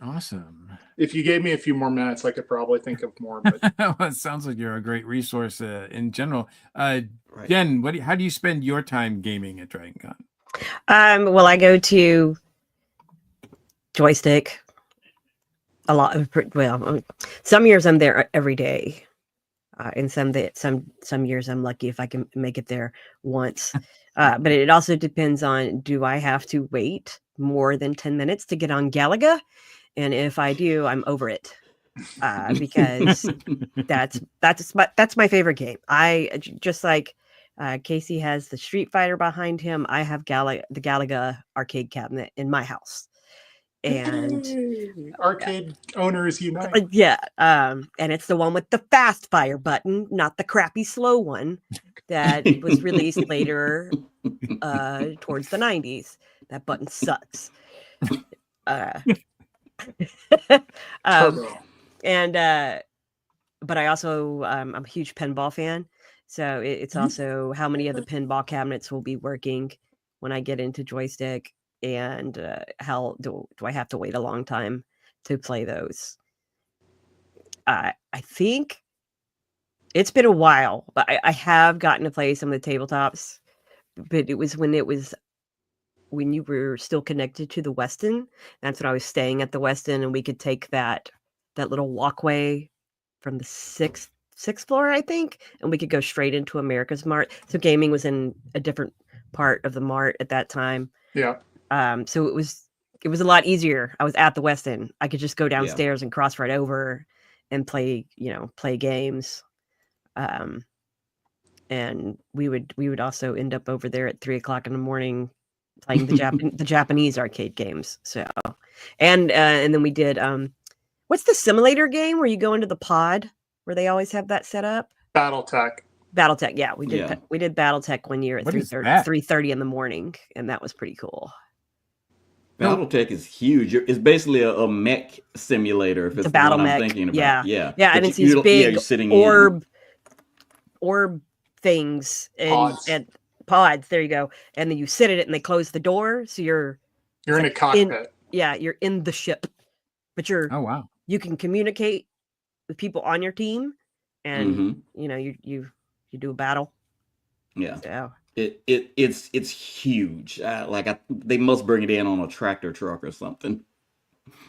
Awesome.
If you gave me a few more minutes, I could probably think of more. But
Well, it sounds like you're a great resource in general.
Right.
Jen, how do you spend your time gaming at Dragon Con?
Well, I go to Joystick a lot. Well, some years I'm there every day, and some years I'm lucky if I can make it there once. But it also depends on, do I have to wait more than 10 minutes to get on Galaga? And if I do, I'm over it, because that's my favorite game. I just like Casey has the Street Fighter behind him. I have the Galaga arcade cabinet in my house, and
arcade owners unite.
yeah, and it's the one with the fast fire button, not the crappy slow one that was released later towards the 90s. That button sucks. And but I also I'm a huge pinball fan, so it's also how many of the pinball cabinets will be working when I get into Joystick, and how do I have to wait a long time to play those. I think it's been a while, but I have gotten to play some of the tabletops, but it was when you were still connected to the Westin. That's when I was staying at the Westin, and we could take that little walkway from the sixth floor, I think, and we could go straight into America's Mart. So gaming was in a different part of the Mart at that time.
Yeah.
So it was a lot easier. I was at the Westin. I could just go downstairs and cross right over and play games. And we would also end up over there at 3:00 in the morning playing the Japanese arcade games. So, and then we did what's the simulator game where you go into the pod where they always have that set up?
BattleTech.
Yeah, we did BattleTech one year at 3:30 in the morning, and that was pretty cool.
BattleTech is huge. It's basically a mech simulator. If it's
a battle
what
mech.
I'm thinking about. Yeah.
And it's these big orb things and pods. There you go. And then you sit in it, and they close the door, so you're
in a cockpit.
You're in the ship, but you can communicate with people on your team, and you do a battle.
Yeah.
So.
It's huge. They must bring it in on a tractor truck or something.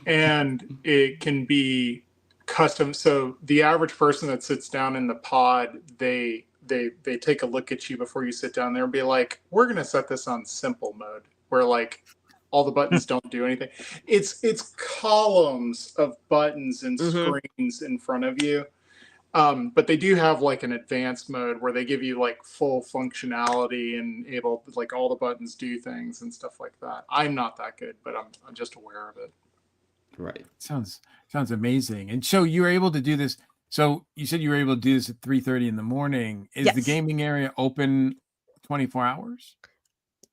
And it can be custom. So the average person that sits down in the pod, they take a look at you before you sit down there and be like, we're going to set this on simple mode, where like all the buttons don't do anything. It's columns of buttons and screens in front of you. But they do have like an advanced mode where they give you like full functionality and able, like, all the buttons do things and stuff like that. I'm not that good, but I'm just aware of it.
Right.
Sounds amazing. And so you were able to do this. So you said you were able to do this at 3:30 in the morning. Is the gaming area open 24 hours?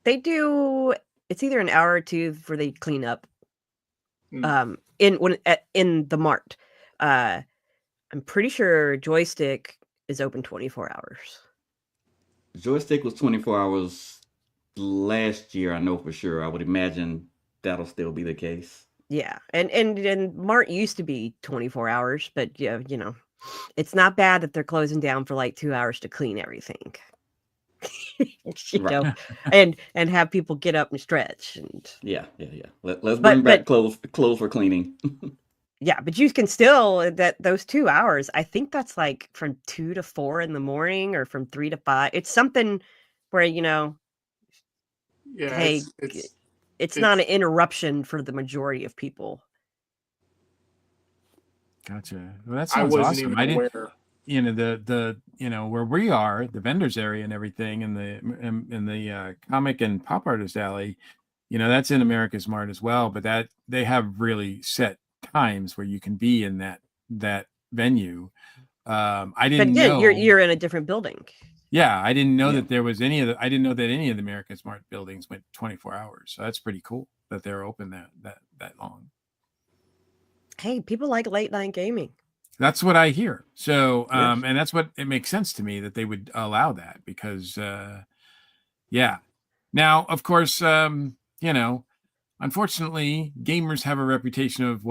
They do. It's either an hour or two before they clean up. In the Mart. I'm pretty sure Joystick is open 24 hours.
Joystick was 24 hours last year, I know for sure. I would imagine that'll still be the case.
Yeah, and Mart used to be 24 hours, but it's not bad that they're closing down for like 2 hours to clean everything. know, and have people get up and stretch. And
Let's bring back clothes for cleaning.
Yeah, but you can still, those 2 hours, I think that's like from 2 to 4 in the morning or from 3 to 5. It's something where,
Yeah,
hey, it's not an interruption for the majority of people.
Gotcha. Well, that
I
sounds
wasn't
awesome.
even
I didn't,
aware.
the where we are, the vendors area and everything, in the comic and pop artist alley, that's in America's Mart as well. But that they have really set times where you can be in that venue. I
But
didn't
again,
know.
you're in a different building.
Yeah, I didn't know
Yeah.
that there was I didn't know that any of the America's Mart buildings went 24 hours. So that's pretty cool that they're open that long.
Hey, people like late night gaming.
That's what I hear. So,
Yes.
and that's what it makes sense to me that they would allow that because, yeah. Now, of course, unfortunately, gamers have a reputation of,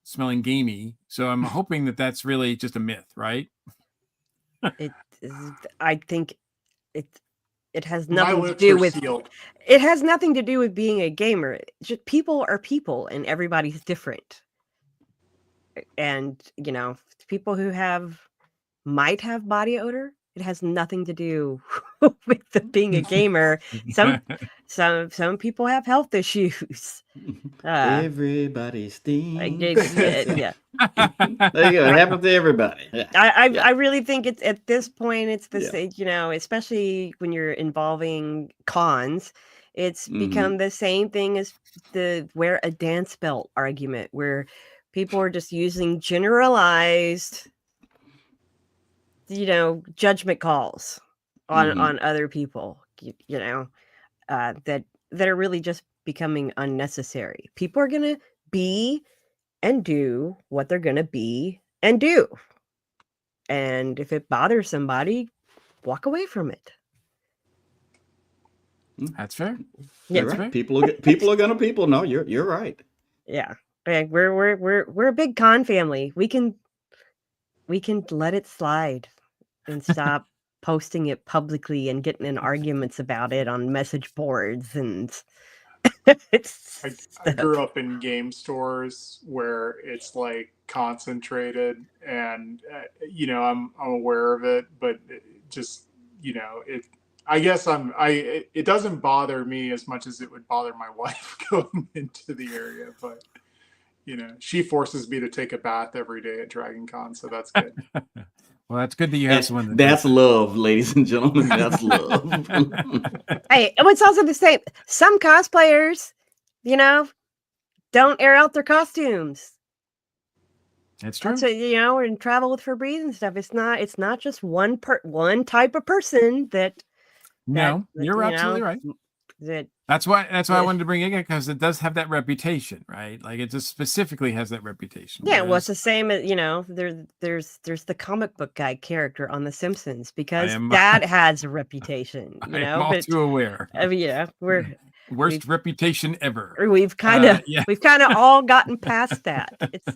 smelling gamey. So I'm hoping that that's really just a myth, right?
I think it has
My
nothing to
lips
do
are
with
sealed.
it has nothing to do with being a gamer. Just people are people, and everybody's different. And people who might have body odor. It has nothing to do with being a gamer. Some people have health issues.
Everybody stinks.
Yeah.
There you go. It happens to everybody. Yeah.
I really think it's at this point it's the
Yeah.
same, especially when you're involving cons, it's
Mhm.
become the same thing as the wear a dance belt argument, where people are just using generalized judgment calls on other people, that are really just becoming unnecessary. People are gonna be and do what they're gonna be and do. And if it bothers somebody, walk away from it.
That's fair.
Yeah,
You're
That's
right.
fair.
People are gonna people. No, you're right.
yeah. We're a big con family. We can let it slide and stop posting it publicly and getting in arguments about it on message boards and it's
I grew up in game stores where it's like concentrated, and I'm aware of it, but it just it. I guess it doesn't bother me as much as it would bother my wife going into the area, but she forces me to take a bath every day at Dragon Con, so that's good.
Well, that's good that you have
And
someone that
that's
does that.
love, ladies and gentlemen. That's love.
Hey, and it's also the same. Some cosplayers, don't air out their costumes.
It's true.
That's what, we're in travel with Febreze and stuff. It's not just one type of person that.
No, you're absolutely right. That's why I wanted to bring it in, because it does have that reputation, right? Like it just specifically has that reputation.
Yeah, well, it's the same as there's the comic book guy character on The Simpsons, because that has a reputation.
I am all too aware.
I mean, we're
worst reputation ever.
We've kind of all gotten past that. It's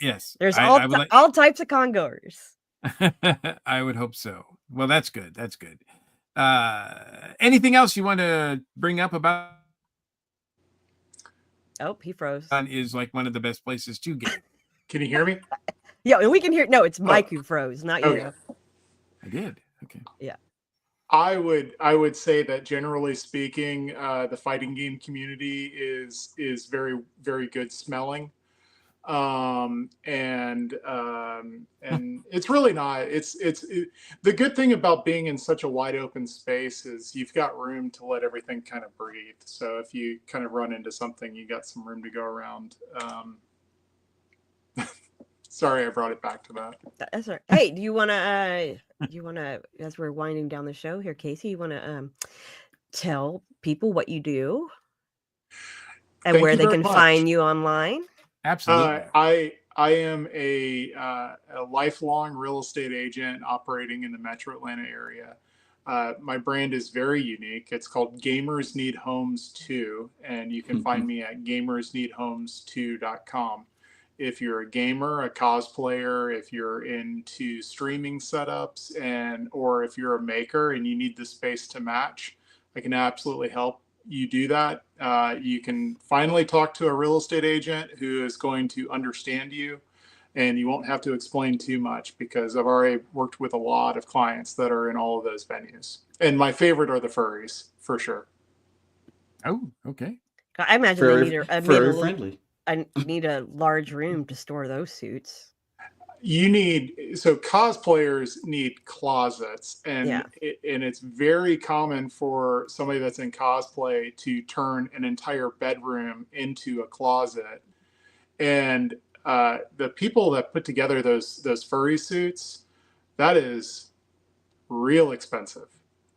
yes.
There's all types of congoers.
I would hope so. Well, that's good. That's good. Anything else you want to bring up about?
Oh, he froze.
Is like one of the best places to get.
Can you hear me?
Yeah, and we can hear. No, it's Mike who froze, not you.
I did. Okay.
Yeah.
I would say that generally speaking, the fighting game community is very, very good smelling. And it's really not. The good thing about being in such a wide open space is you've got room to let everything kind of breathe. So if you kind of run into something, you got some room to go around. Sorry, I brought it back to that.
That's right. Hey, do you want to, as we're winding down the show here, Casey, you want to tell people what you do and where they can find you online?
Absolutely.
I am a lifelong real estate agent operating in the Metro Atlanta area. My brand is very unique. It's called Gamers Need Homes 2, and you can find me at gamersneedhomes2.com. If you're a gamer, a cosplayer, if you're into streaming setups, or if you're a maker and you need the space to match, I can absolutely help you do that. You can finally talk to a real estate agent who is going to understand you, and you won't have to explain too much, because I've already worked with a lot of clients that are in all of those venues. And my favorite are the furries, for sure.
Oh, okay.
I imagine they need
Very friendly.
I need a large room to store those suits.
So cosplayers need closets, and
Yeah.
it's very common for somebody that's in cosplay to turn an entire bedroom into a closet. And the people that put together those furry suits, that is real expensive,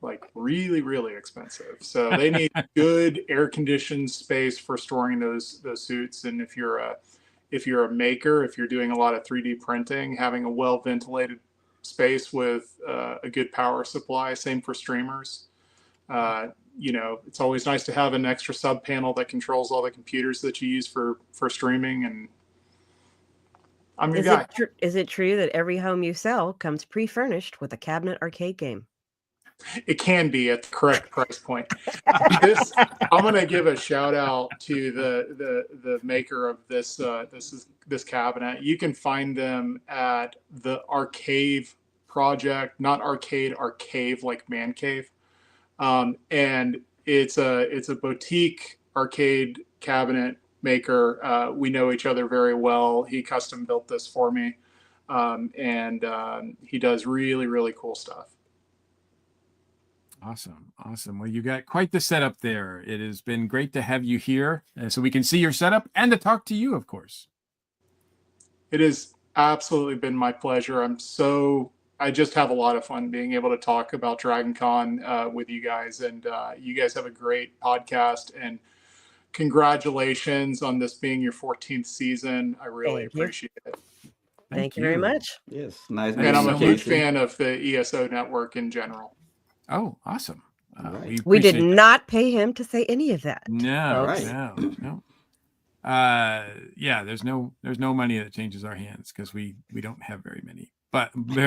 like really, really expensive. So they need good air conditioned space for storing those suits. And if you're a maker, if you're doing a lot of 3D printing, having a well ventilated space with a good power supply. Same for streamers. It's always nice to have an extra sub panel that controls all the computers that you use for streaming. And I'm your guy.
Is it true that every home you sell comes pre-furnished with a cabinet arcade game?
It can be at the correct price point. I'm going to give a shout out to the maker of this cabinet. You can find them at the Arcave Project, not arcade, Arcave like man cave, and it's a boutique arcade cabinet maker. We know each other very well. He custom built this for me, and he does really, really cool stuff.
Awesome. Well, you got quite the setup there. It has been great to have you here so we can see your setup and to talk to you, of course.
It has absolutely been my pleasure. I just have a lot of fun being able to talk about Dragon Con with you guys, and you guys have a great podcast, and congratulations on this being your 14th season. I really appreciate it.
Thank you very much.
Yes, nice.
And I'm a huge fan of the ESO network in general.
Oh, awesome.
Right.
We did not pay him to say any of that.
No,
right.
no. Yeah, there's no money that changes our hands because we don't have very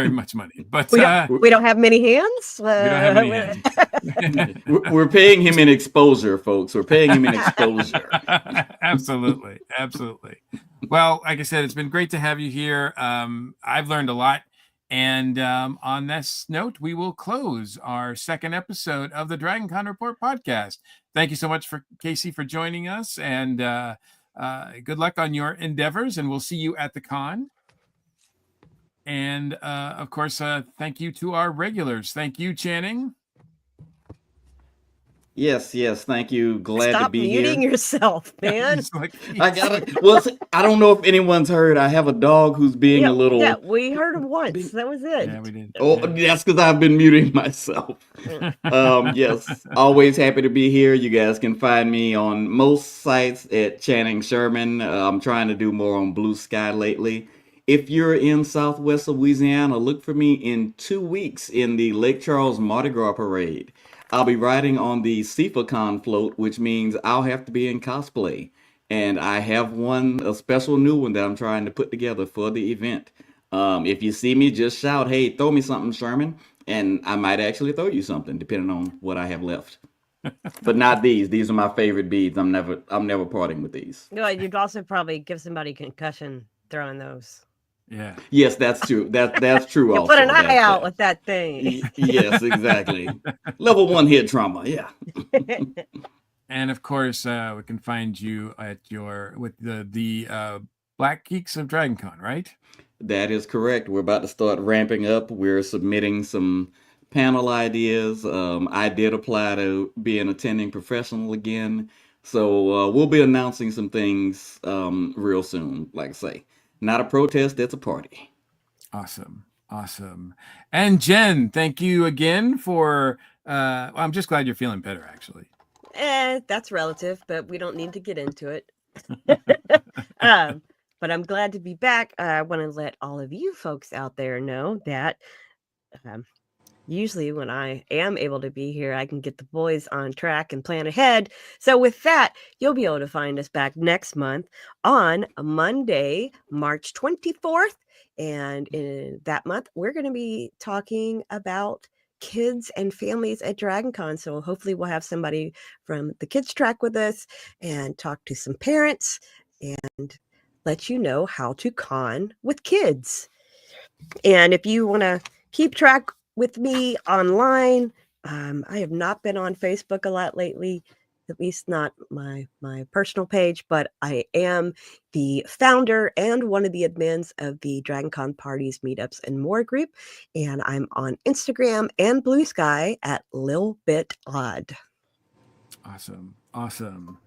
much money. But
we don't have many hands.
We don't have many hands.
We're paying him in exposure, folks. We're paying him in exposure.
Absolutely. Well, like I said, it's been great to have you here. I've learned a lot. And on this note, we will close our second episode of the Dragon Con Report podcast. Thank you so much Casey for joining us, and good luck on your endeavors, and we'll see you at the con. And of course, thank you to our regulars. Thank you, Channing.
Yes. Thank you. Glad to be here.
Stop muting yourself, man.
I got it. Well, I don't know if anyone's heard. I have a dog who's being a little.
Yeah, we heard him once. That was it.
Yeah, we did.
Oh, that's because I've been muting myself. Yes, always happy to be here. You guys can find me on most sites at Channing Sherman. I'm trying to do more on Blue Sky lately. If you're in Southwest Louisiana, look for me in 2 weeks in the Lake Charles Mardi Gras Parade. I'll be riding on the SIFACon float, which means I'll have to be in cosplay. And I have a special new one that I'm trying to put together for the event. If you see me, just shout, "Hey, throw me something, Sherman." And I might actually throw you something, depending on what I have left. But not these. These are my favorite beads. I'm never parting with these.
No, you'd also probably give somebody concussion throwing those.
Yeah.
Yes, that's true. That's true.
You put an eye out with that thing.
Yes, exactly. Level 1 head trauma. Yeah.
And of course, we can find you at with the Black Geeks of Dragon Con, right?
That is correct. We're about to start ramping up. We're submitting some panel ideas. I did apply to be an attending professional again, so we'll be announcing some things real soon. Like I say. Not a protest, it's a party.
Awesome. And Jen, thank you again for, I'm just glad you're feeling better, actually.
That's relative, but we don't need to get into it. But I'm glad to be back. I want to let all of you folks out there know that usually when I am able to be here, I can get the boys on track and plan ahead. So with that, you'll be able to find us back next month on Monday, March 24th. And in that month, we're going to be talking about kids and families at Dragon Con. So hopefully we'll have somebody from the kids track with us and talk to some parents and let you know how to con with kids. And if you want to keep track with me online, I have not been on Facebook a lot lately at least not my personal page, but I am the founder and one of the admins of the DragonCon Parties, Meetups, and More group. And I'm on Instagram and Blue Sky at LilBitOdd.
Awesome.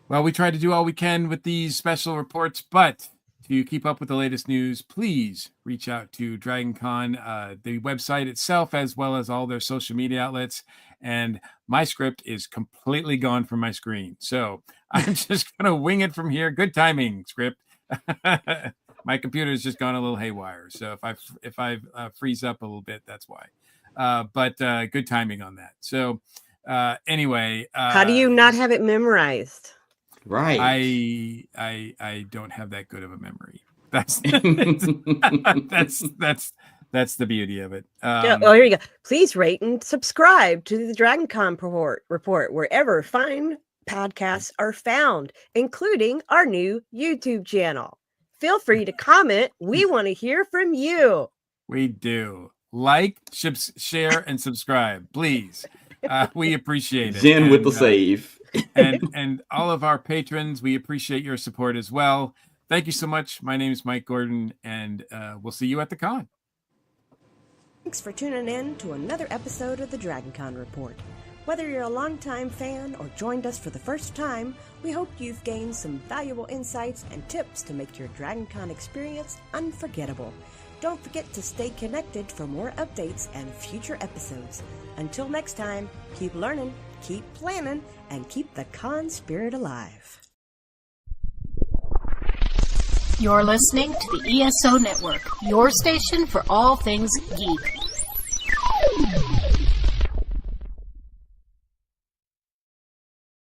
Well, we try to do all we can with these special reports, but to keep up with the latest news, please reach out to DragonCon, the website itself, as well as all their social media outlets. And my script is completely gone from my screen, so I'm just going to wing it from here. Good timing, script. My computer's just gone a little haywire, so if I freeze up a little bit, that's why. But good timing on that. So anyway,
how do you not have it memorized?
Right.
I don't have that good of a memory. That's that's the beauty of it.
Here you go. Please rate and subscribe to the DragonCon report wherever fine podcasts are found, including our new YouTube channel. Feel free to comment. We want to hear from you.
We do. Like, share, and subscribe, please. We appreciate it.
Jen with the save.
and all of our patrons, we appreciate your support as well. Thank you so much. My name is Mike Gordon, and we'll see you at the con.
Thanks for tuning in to another episode of the DragonCon Report. Whether you're a longtime fan or joined us for the first time, we hope you've gained some valuable insights and tips to make your DragonCon experience unforgettable. Don't forget to stay connected for more updates and future episodes. Until next time, keep learning, keep planning, and keep the con spirit alive.
You're listening to the ESO Network, your station for all things geek.